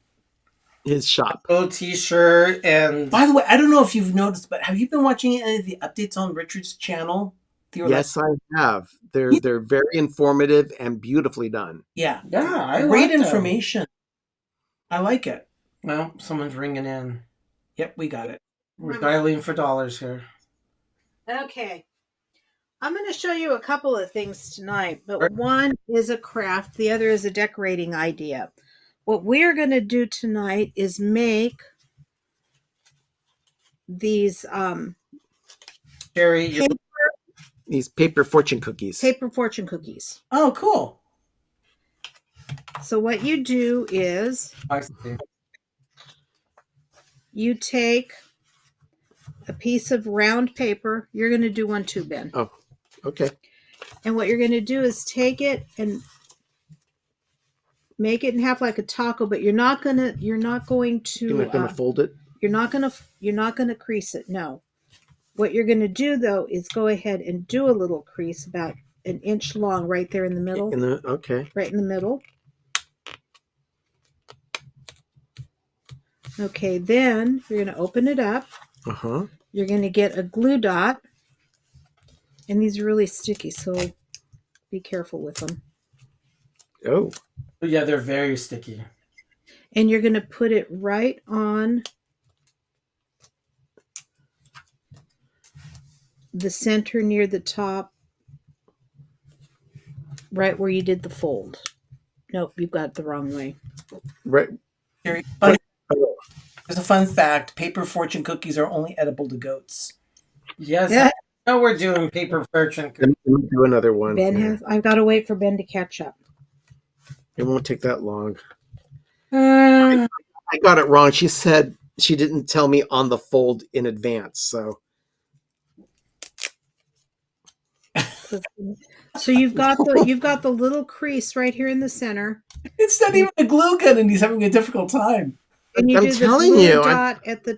His shop. Little t-shirt and... by the way, I don't know if you've noticed, but have you been watching any of the updates on Richard's channel? Yes, I have. They're very informative and beautifully done. Yeah. Yeah, I Great like them. information. I like it. Well, someone's ringing in. Yep, we got it. We're dialing for dollars here. Okay. I'm going to show you a couple of things tonight, but one is a craft, the other is a decorating idea. What we're going to do tonight is make these Sherry, These paper fortune cookies. paper fortune cookies. Oh, cool. So what you do is I see. you take a piece of round paper. You're going to do one too, Ben. Oh, okay. And what you're going to do is take it and make it in half like a taco, but you're not going to You're not going to fold it. you're not going to crease it. No. What you're going to do though is go ahead and do a little crease about an inch long right there in the middle. Okay. Right in the middle. Okay, then you're going to open it up. Uh-huh. You're going to get a glue dot. And these are really sticky, so be careful with them. Oh. Yeah, they're very sticky. And you're going to put it right on the center near the top, right where you did the fold. Nope, you've got it the wrong way. Right. There's Oh. a fun fact. Paper fortune cookies are only edible to goats. Yes. Yeah. Now we're doing paper fortune. Let me do another one. Ben has. I've got to wait for Ben to catch up. It won't take that long. Uh, I got it wrong. She said she didn't tell me on the fold in advance. So So you've got the little crease right here in the center, It's not even a glue gun, and he's having a difficult time. and you I'm do the telling blue you, dot at the,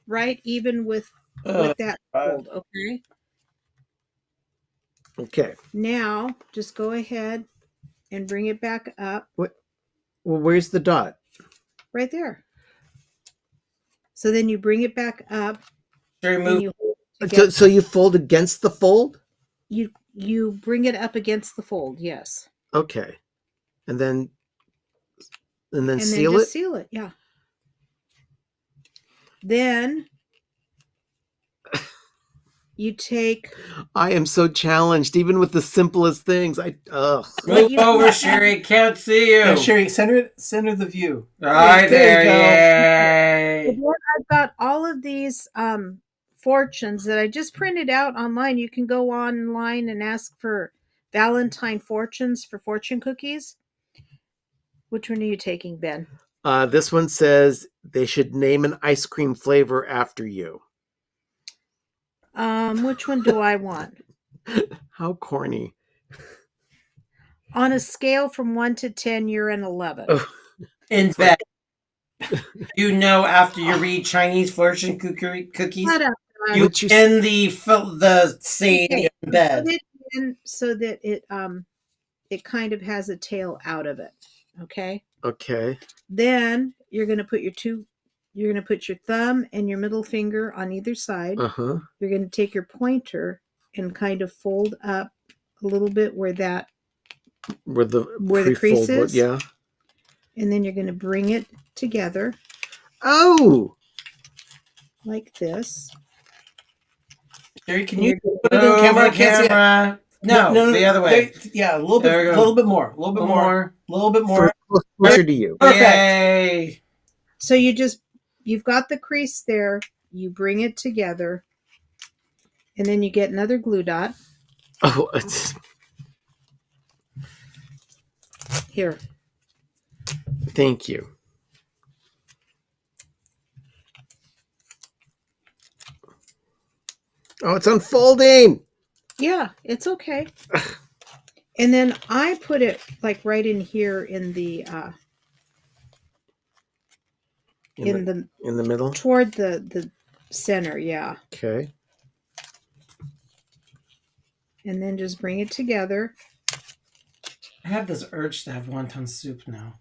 right even with that fold. Okay. okay. Now just go ahead and bring it back up What? Well, where's the dot? right there. So then you bring it back up, Sherry, and move. you hold it together. So you fold against the fold? You bring it up against the fold, yes, Okay, and then and then seal just it. seal it. Yeah. Then you take. I am so challenged, even with the simplest things. Move over, Sherry. Can't see you. Yeah, Sherry, center the view. Right There you there. Yay. I've got all of these fortunes that I just printed out online. You can go online and ask for Valentine fortunes for fortune cookies. Which one are you taking, Ben? This one says they should name an ice cream flavor after you. Which one do I want? How corny. On a scale from 1 to 10, you're an 11. Oh. In bed. After you read Chinese fortune cookies, Shut up, Don. you Would you end the scene Okay, in bed. put it in so that it kind of has a tail out of it. Okay. Okay. Then you're gonna put your thumb and your middle finger on either side. Uh-huh. You're gonna take your pointer and kind of fold up a little bit where the crease is. Yeah. And then you're gonna bring it together Oh! like this. Sherry, can And you you're put it in camera? I can't see it. Camera. No, the other way. Yeah, a little bit, There we go. a little bit more, a little bit more, a little bit more. Closer to you. Perfect. Yay. So you've got the crease there. You bring it together, and then you get another glue dot. Oh, Here. thank you. Oh, it's unfolding. Yeah, it's okay. And then I put it like right in here in the in the middle. toward the center, yeah. Okay. And then just bring it together. I have this urge to have wonton soup now.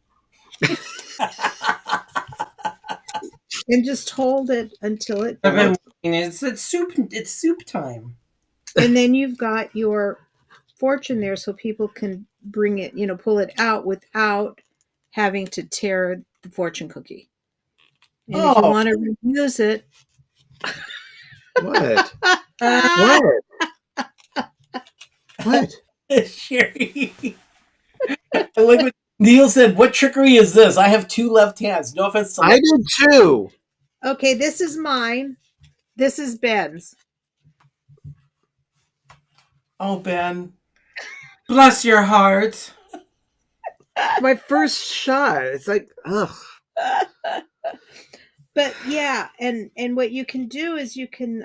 And just hold it until it I've been waiting. It's soup time. and then you've got your fortune there so people can bring it, pull it out without having to tear the fortune cookie. And if you want to reuse it. What? What? What? Sherry. I like what Neil said. What trickery is this? I have two left hands. No offense to I did too. Okay, this is mine. This is Ben's. Oh, Ben. Bless your heart. My first shot. It's like, ugh. But yeah, and what you can do is you can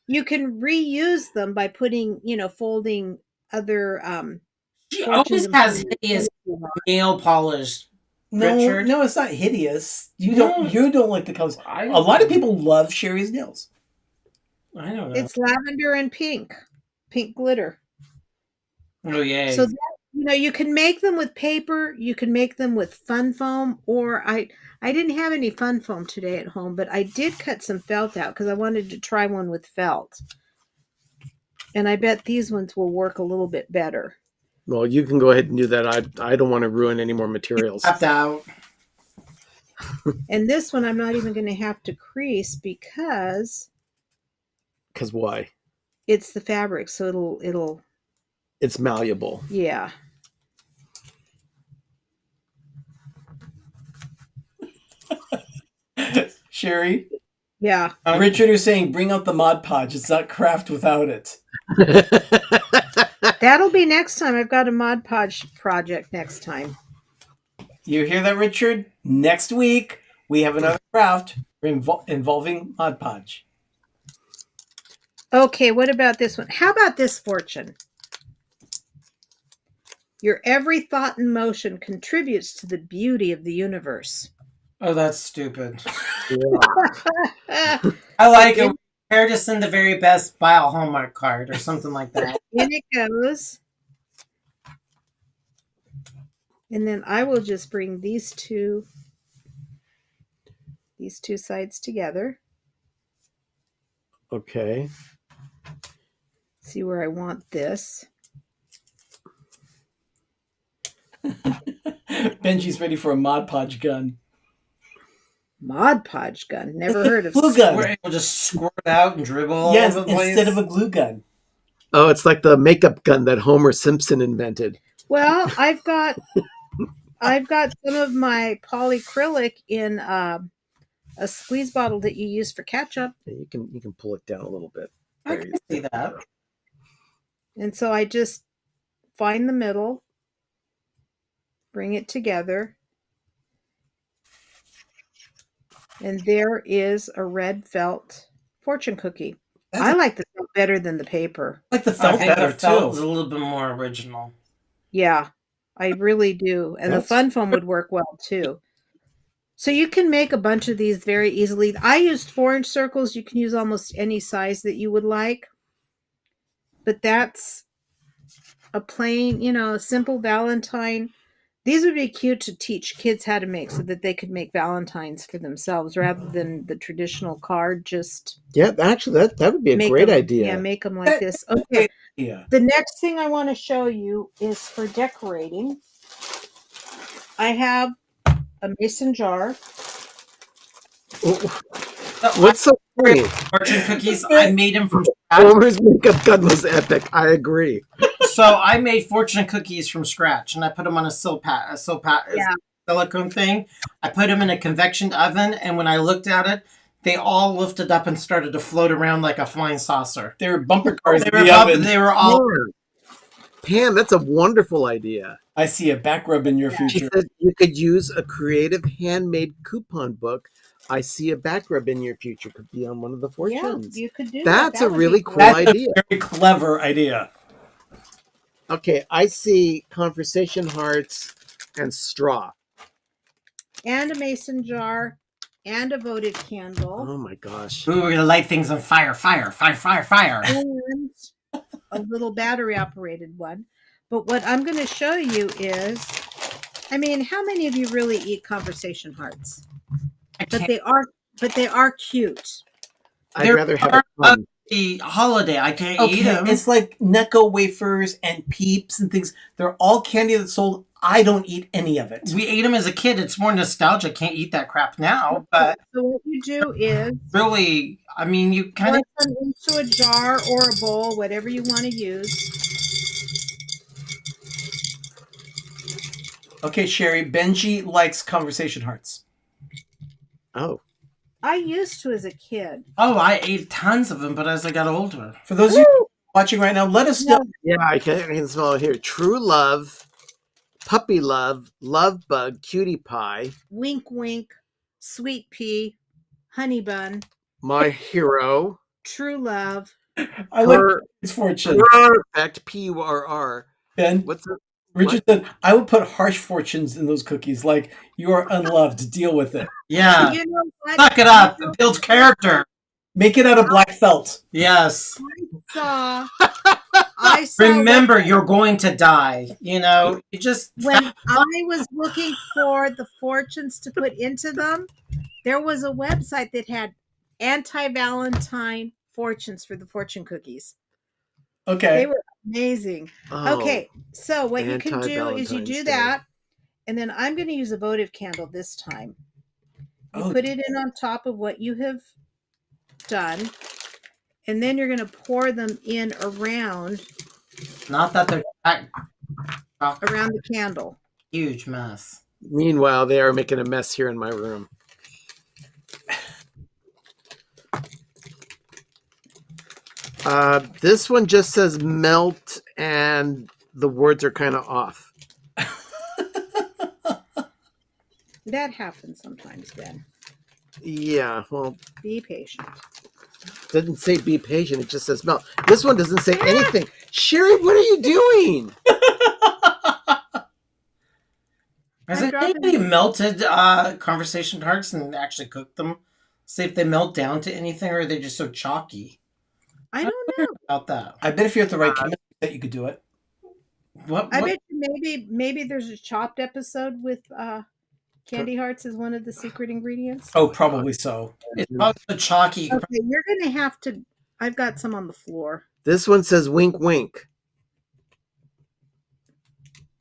reuse them by putting, folding other She fortunes always and has putting hideous it nail polish. No, Richard? no, it's not hideous. You No. don't like the colors. I A don't lot of know. people love Sherry's nails. I don't know. It's lavender and pink glitter. Oh yay. So that, you can make them with paper, you can make them with fun foam, or I didn't have any fun foam today at home, but I did cut some felt out because I wanted to try one with felt. And I bet these ones will work a little bit better. Well, you can go ahead and do that. I don't want to ruin any more materials. Tapped out. And this one I'm not even going to have to crease because Because why? it's the fabric, so it'll It's malleable. yeah. Sherry, Yeah. Richard is saying, bring out the Mod Podge. It's not craft without it. That'll be next time. I've got a Mod Podge project next time. You hear that, Richard? Next week, we have another craft involving Mod Podge. Okay, what about this one? How about this fortune? Your every thought and motion contributes to the beauty of the universe. Oh, that's stupid. Yeah. I like it. Prepare to send the very best, buy a Hallmark card or something like that. In it goes. And then I will just bring these two sides together. Okay. See where I want this. Benji's ready for a Mod Podge gun. Mod Podge gun. Never heard of Glue gun. We're able to just squirt out and dribble all Yes, over the place. instead of a glue gun. Oh, it's like the makeup gun that Homer Simpson invented. Well, I've got some of my polyacrylic in a squeeze bottle that you use for ketchup. Yeah, you can pull it down a little bit. I can see that. And so I just find the middle, bring it together, and there is a red felt fortune cookie. I like the felt better than the paper. I like the I felt think better the felt is too. a little bit more original. Yeah, I really do. And the fun foam would work well too. So you can make a bunch of these very easily. I used 4-inch circles. You can use almost any size that you would like. But that's a plain, a simple Valentine. These would be cute to teach kids how to make so that they could make Valentines for themselves rather than the traditional card. Just actually, that would be a great idea. Yeah, make them like this. Okay. Yeah. The next thing I want to show you is for decorating. I have a mason jar. What's so funny? Fortune cookies, I made them from scratch. Homer's makeup gun was epic. I agree. So I made fortune cookies from scratch, and I put them on a silicone thing. I put them in a convection oven, and when I looked at it, they all lifted up and started to float around like a flying saucer. They were bumper cars They in the oven. They were all. Pam, that's a wonderful idea. I see a back rub in your She future. said you could use a creative handmade coupon book. I see a back rub in your future could be on one of the fortunes. Yeah, you could do That's that. a really cool That's idea. a very clever idea. Okay, I see conversation hearts and straw. And a mason jar and a votive candle. Oh my gosh. Ooh, we're gonna light things on fire, fire, fire, fire, fire. And a little battery operated one. But what I'm going to show you is, how many of you really eat conversation hearts? But they are cute. I'd rather have it fun. The holiday, I can't eat them. It's like Necco wafers and Peeps and things. They're all candy that's sold. I don't eat any of it. We ate them as a kid. It's more nostalgia. Can't eat that crap now. But So what you do is really, you kind of pour them into a jar or a bowl, whatever you want to use. Okay, Sherry. Benji likes conversation hearts. Oh. I used to as a kid. Oh, I ate tons of them, but as I got older. For those of you watching right now, let us know. Yeah, I can smell it here. True love, puppy love, love bug, cutie pie, Wink wink, sweet pea, honey bun, my hero, true love. I like his fortune. perfect, P-U-R-R. Ben, What's that? Richard said, I would put harsh fortunes in those cookies. Like, you are unloved. Deal with it. Yeah. You know what? Suck it up. It builds character. Make it out of black felt. Yes. I saw Remember, you're going to die. You just... when I was looking for the fortunes to put into them, there was a website that had anti-Valentine fortunes for the fortune cookies. Okay. They were amazing. Oh, Okay, so what you can do is you Anti-Valentine's do Day. that, and then I'm going to use a votive candle this time. You Oh. put it in on top of what you have done, and then you're going to pour them in around Not that they're that the candle. huge mess. Meanwhile, they are making a mess here in my room. This one just says melt and the words are kind of off. That happens sometimes, Ben. Yeah, well, Be patient. it doesn't say be patient. It just says melt. This one doesn't say anything. Sherry, what are you doing? Has I'm dropping- anybody melted conversation hearts and actually cooked them? See if they melt down to anything, or are they just so chalky? I don't know. About that. I bet if you're at the right chemistry set, you could do it. What? I bet you maybe there's a chopped episode with candy hearts as one of the secret ingredients. Oh, probably so. It's probably so chalky. Okay, you're gonna have to. I've got some on the floor. This one says wink, wink.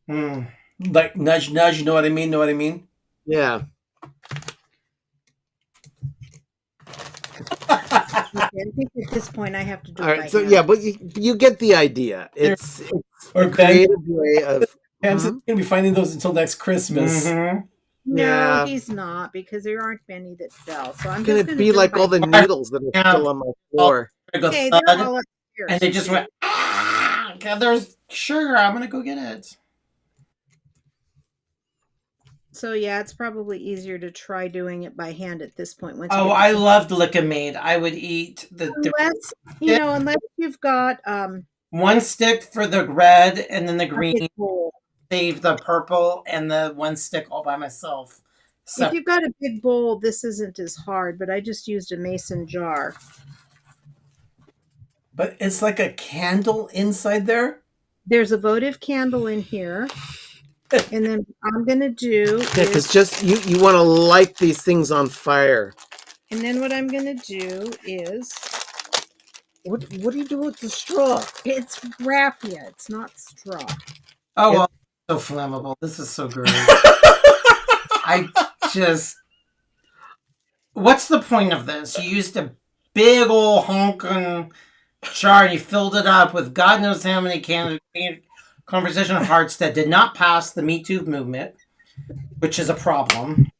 Hmm. Like nudge, nudge. You know what I mean? Know what I mean? Yeah. Okay, I think at this point I have to do All it right. by So hand. yeah, but you get the idea. It's Or a creative way of. Pam's going to be finding those until next Christmas. Mhm. No, Yeah. he's not, because there aren't many that fell. So I'm It's just gonna gonna be do it like by all the hand. needles that are Yeah. still on my floor. I go Okay, thud, they're all upstairs. and they just went. Ah, God, there's sugar. I'm gonna go get it. So yeah, it's probably easier to try doing it by hand at this point. Once you Oh, get the- I loved Lick-A-Maid. I would eat the unless you've got one stick for the red and then the a green. big bowl. Save the purple and the one stick all by myself. If you've got a big bowl, this isn't as hard, but I just used a mason jar. But it's like a candle inside there. There's a votive candle in here. And then what I'm gonna do Yeah, because is, just you want to light these things on fire. and then what I'm gonna do is What do you do with the straw? it's raffia, it's not straw. Oh, well, so flammable. This is so great. I just. What's the point of this? You used a big old honking jar and you filled it up with God knows how many conversation hearts that did not pass the Me Too movement, which is a problem.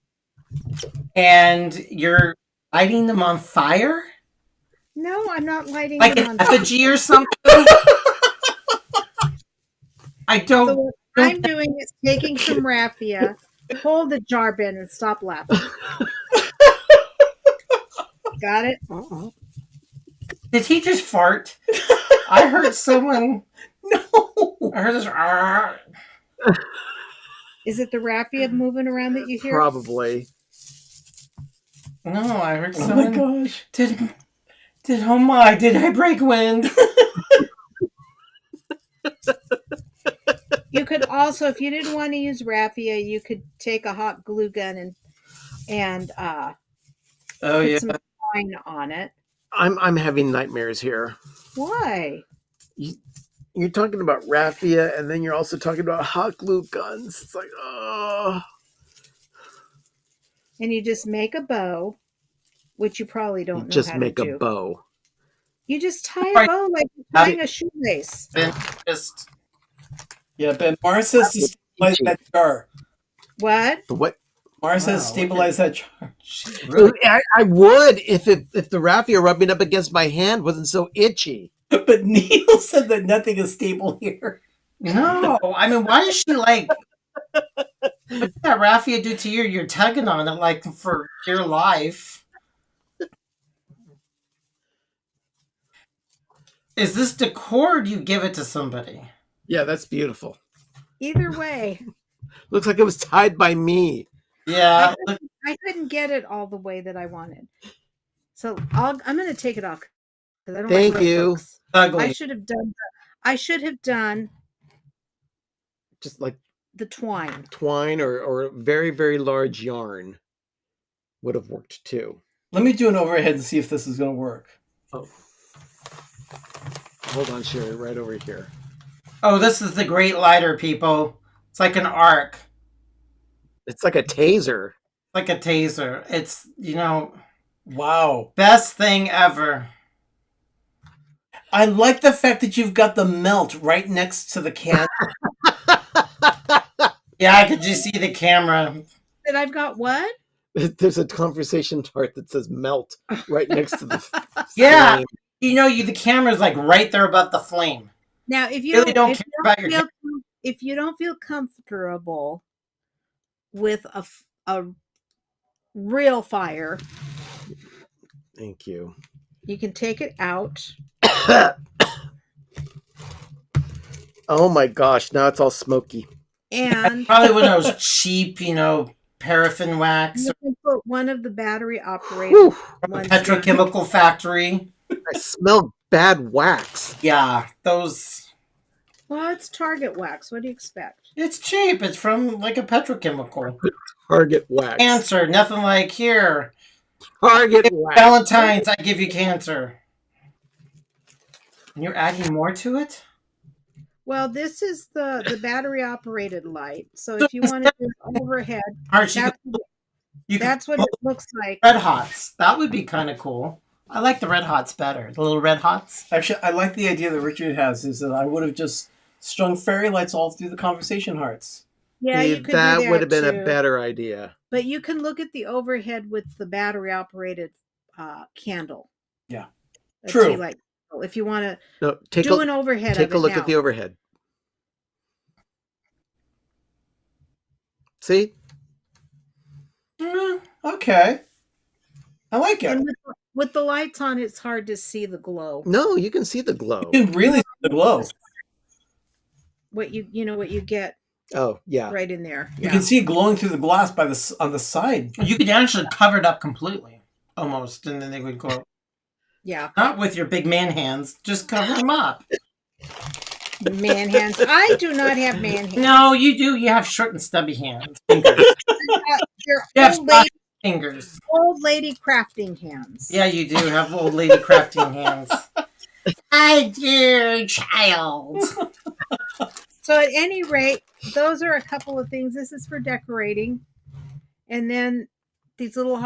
And you're lighting them on fire? No, I'm not lighting Like them an on. effigy or something? I So don't. what I'm doing is taking some raffia, hold the jar, Ben, and stop laughing. Got it? Did he just fart? I heard someone. No. I heard this. "Arr." Is it the raffia moving around that you hear? Probably. No, I heard Oh my someone. gosh. Did oh my? Did I break wind? You could also, if you didn't want to use raffia, you could take a hot glue gun and Oh put yeah. some twine on it. I'm having nightmares here. Why? You're talking about raffia, and then you're also talking about hot glue guns. It's like, oh. And you just make a bow, which you probably don't know Just how make to a do. bow. You just tie a Right. bow like you're tying a shoelace. Then just Yeah, Ben. Mars says to stabilize that jar. What? The what? Mars says Wow, stabilize that jar. she's really. I would if the raffia rubbing up against my hand wasn't so itchy. But Neil said that nothing is stable here. No, I mean, why is she like? What did that raffia do to you? You're tugging on it like for your life. Is this decor? Or do you give it to somebody? Yeah, that's beautiful. Either way, Looks like it was tied by me. Yeah. I couldn't get it all the way that I wanted. So I'm going to take it off because I don't Thank like the way it you. looks. Ugly. I should have done Just like the twine. twine or very, very large yarn would have worked too. Let me do an overhead and see if this is going to work. Oh. Hold on, Sherry, right over here. Oh, this is the great lighter, people. It's like an arc, It's like a taser. like a taser. It's, Wow. best thing ever. I like the fact that you've got the melt right next to the can. Yeah, I could just see the camera. That I've got what? There's a conversation chart that says melt right next to the Yeah. flame. The camera's like right there above the flame. Now, if you Really don't if care you about don't your feel, now if you Really don't, don't care about your if you don't feel comfortable with a real fire, Thank you. you can take it out. Oh my gosh, now it's all smoky. And Probably one of those cheap, paraffin wax you can put one of the battery operated Whew, from a ones. petrochemical factory. I smell bad wax. Yeah, those. Well, it's Target wax. What do you expect? It's cheap. It's from like a petrochemical. Target wax. Cancer, nothing like here. Target wax. Valentine's, I give you cancer. And you're adding more to it? Well, this is the battery operated light. So if you want to do overhead, Archie, that's what it looks like. Red Hots. That would be kind of cool. I like the Red Hots better. The little Red Hots. Actually, I like the idea that Richard has, is that I would have just strung fairy lights all through the conversation hearts. Yeah, you could that do would have been too. a better idea. But you can look at the overhead with the battery operated candle. Yeah. A True. tea light. If you want to No, take do an overhead take of a it look now. at the overhead. See? Okay. I like it. And with the lights on, it's hard to see the glow. No, you can see the glow. You can really see the glow. What you get Oh, yeah. right in there. You can see it glowing through the glass on the side. You could actually cover it up completely, almost, and then they would go. Yeah. Not with your big man hands, just cover them up. Man hands. I do not have man hands. No, you do. You have short and stubby hands. Fingers. They're You have old fingers. lady crafting hands. Yeah, you do have old lady crafting hands. I do, child. So at any rate, those are a couple of things. This is for decorating. And then these little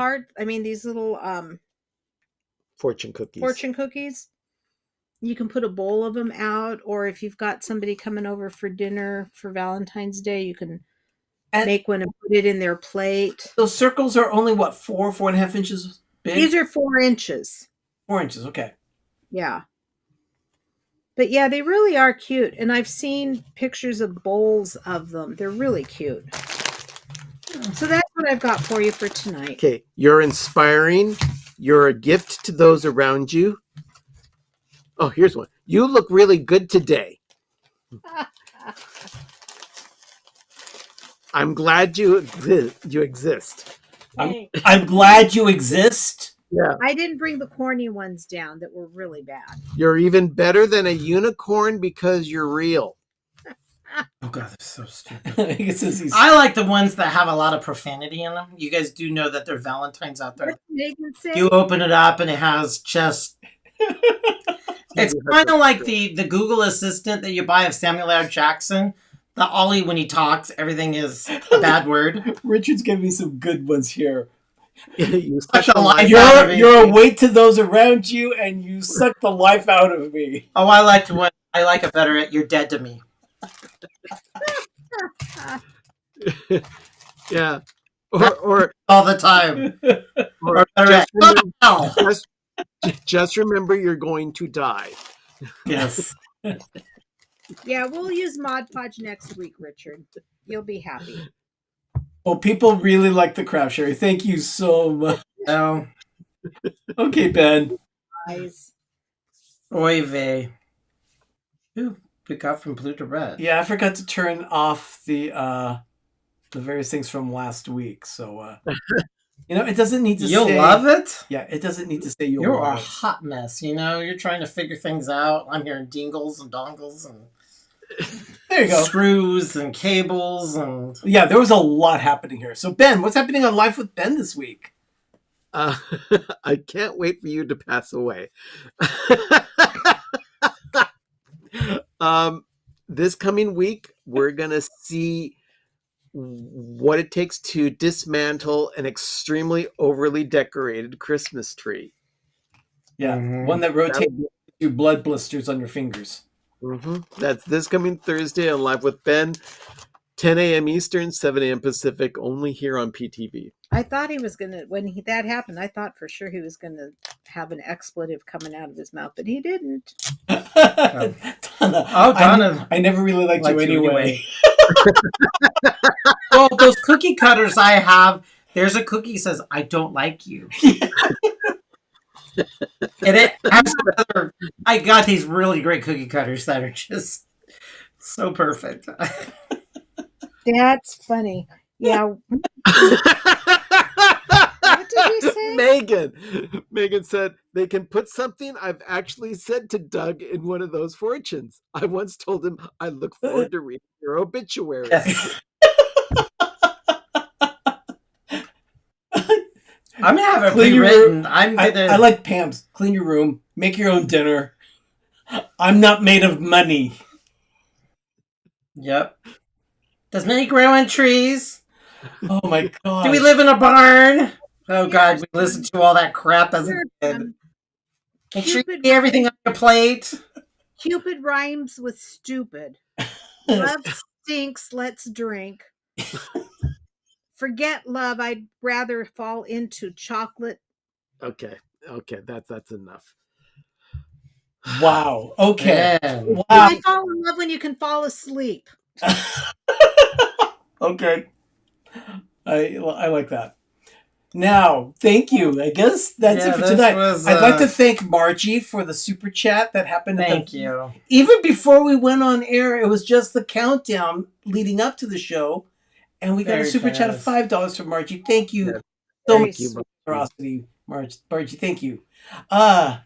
Fortune cookies. fortune cookies. You can put a bowl of them out, or if you've got somebody coming over for dinner for Valentine's Day, you can make one and put it in their plate. Those circles are only, what, 4.5 inches big? These are 4 inches. 4 inches, okay. Yeah. But yeah, they really are cute. And I've seen pictures of bowls of them. They're really cute. So that's what I've got for you for tonight. Okay, you're inspiring. You're a gift to those around you. Oh, here's one. You look really good today. I'm glad you exist. I'm glad you exist. Yeah. I didn't bring the corny ones down that were really bad. You're even better than a unicorn because you're real. Oh god, they're so stupid. I I like the ones that have a lot of profanity in them. You guys do know that there are Valentines out there. What's Megan say? You open it up and it has just... It's kind of like the Google Assistant that you buy of Samuel L. Jackson. The Ollie, when he talks, everything is a bad word. Richard's giving me some good ones here. You Such suck a the life life out of me. You're a weight to those around you, and you suck the life out of me. Oh, I like it better at "You're dead to me." Yeah. Or All the time. or Better at, "Oh, no." just remember you're going to die. Yes. Yeah, we'll use Mod Podge next week, Richard. You'll be happy. Well, people really like the craft, Sherry. Thank you so much. No. Okay, Ben. Guys. Oy vey. Ooh, we got from blue to red. Yeah, I forgot to turn off the various things from last week. So, it doesn't need to You'll say... love it? Yeah, it doesn't need to say you'll You're love a it. hot mess, You're trying to figure things out. I'm hearing dingles and dongles and There you go. screws and cables and... Yeah, there was a lot happening here. So, Ben, what's happening on Life with Ben this week? I can't wait for you to pass away. This coming week, we're going to see what it takes to dismantle an extremely overly decorated Christmas tree. Yeah, Mhm. one that rotates you blood blisters on your fingers. That's this coming Thursday on Live with Ben, 10 a.m. Eastern, 7 a.m. Pacific, only here on PTV. I thought he was going to, when that happened, I thought for sure he was going to have an expletive coming out of his mouth, but he didn't. Donna. Oh, Donna. I never really liked you anyway. Well, those cookie cutters I have, there's a cookie that says, I don't like you. And it has another, I got these really great cookie cutters that are just so perfect. That's funny. Yeah. What did he say? Megan said they can put something I've actually said to Doug in one of those fortunes. I once told him I look forward to reading your obituary. Yes. I'm gonna have it pre-written. I like Pam's. Clean your room. Make your own dinner. I'm not made of money. Yep. Does money grow on trees? Oh my god. Do we live in a barn? Oh god, we listened to all that crap as a kid. Make sure you get everything on your plate. Cupid rhymes with stupid. Love stinks, let's drink. Forget love, I'd rather fall into chocolate. Okay, that's enough. Wow. Okay. Yeah. Wow. I fall in love when you can fall asleep. Okay. I like that. Now, thank you. I guess that's it for tonight. I'd like to thank Margie for the super chat that happened. Thank you. Even before we went on air, it was just the countdown leading up to the show. And we got a super chat of $5 from Margie. Thank you so much for generosity, Margie. Thank you. I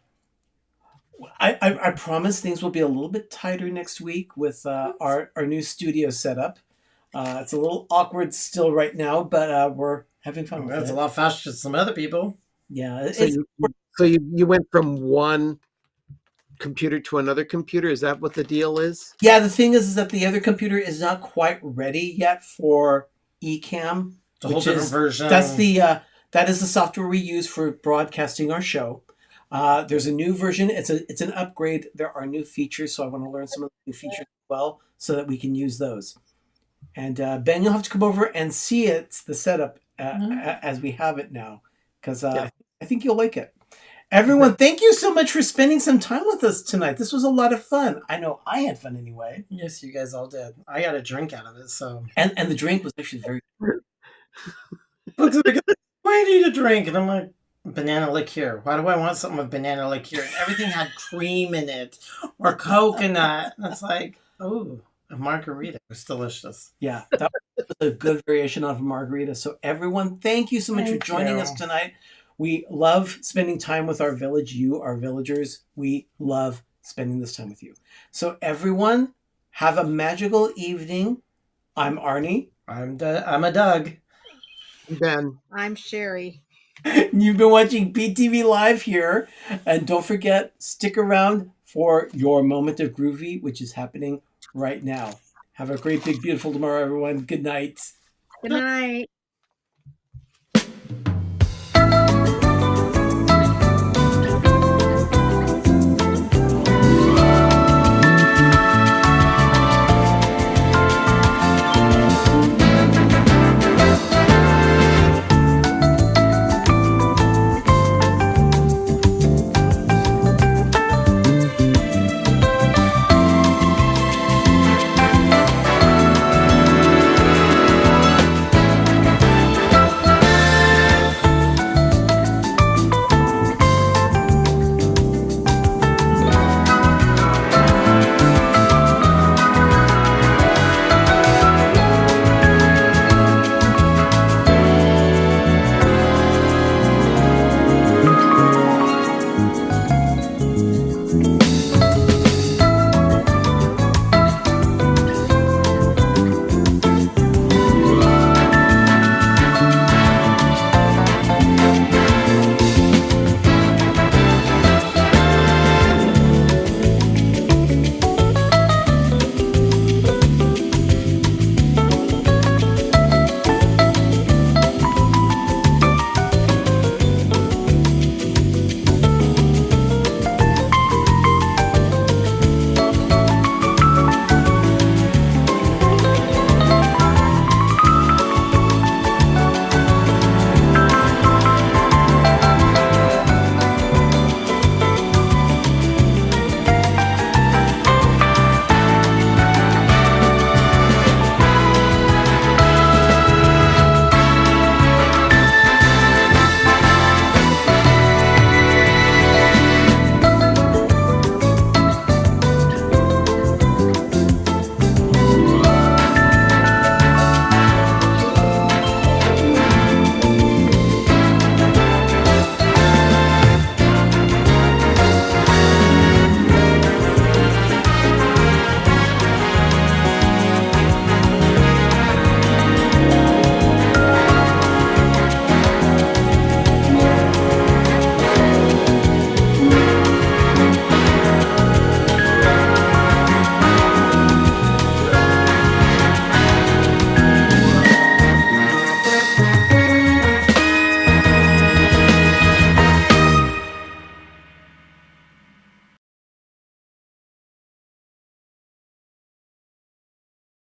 promise things will be a little bit tighter next week with our new studio setup. It's a little awkward still right now, but we're having fun with it. That's a lot faster than some other people. Yeah. So you went from one computer to another computer? Is that what the deal is? Yeah, the thing is that the other computer is not quite ready yet for Ecamm. It's a whole different version. That is the software we use for broadcasting our show. There's a new version. It's an upgrade. There are new features, so I want to learn some of the new features as well so that we can use those. And Ben, you'll have to come over and see the setup as we have it now, because I think you'll like it. Everyone, thank you so much for spending some time with us tonight. This was a lot of fun. I know I had fun anyway. Yes, you guys all did. I got a drink out of it, so. And the drink was actually very good. Looks like, why do you need a drink? And I'm like, banana liqueur. Why do I want something with banana liqueur? And everything had cream in it or coconut. And it's like, oh, a margarita. It was delicious. Yeah, that was a good variation of a margarita. So everyone, thank you so much for joining us tonight. We love spending time with our village. You, our villagers, we love spending this time with you. So everyone, have a magical evening. I'm Arnie. I'm a Doug. Ben. I'm Sherry. You've been watching PTV Live here. And don't forget, stick around for your moment of groovy, which is happening right now. Have a great, big, beautiful tomorrow, everyone. Good night. Good night.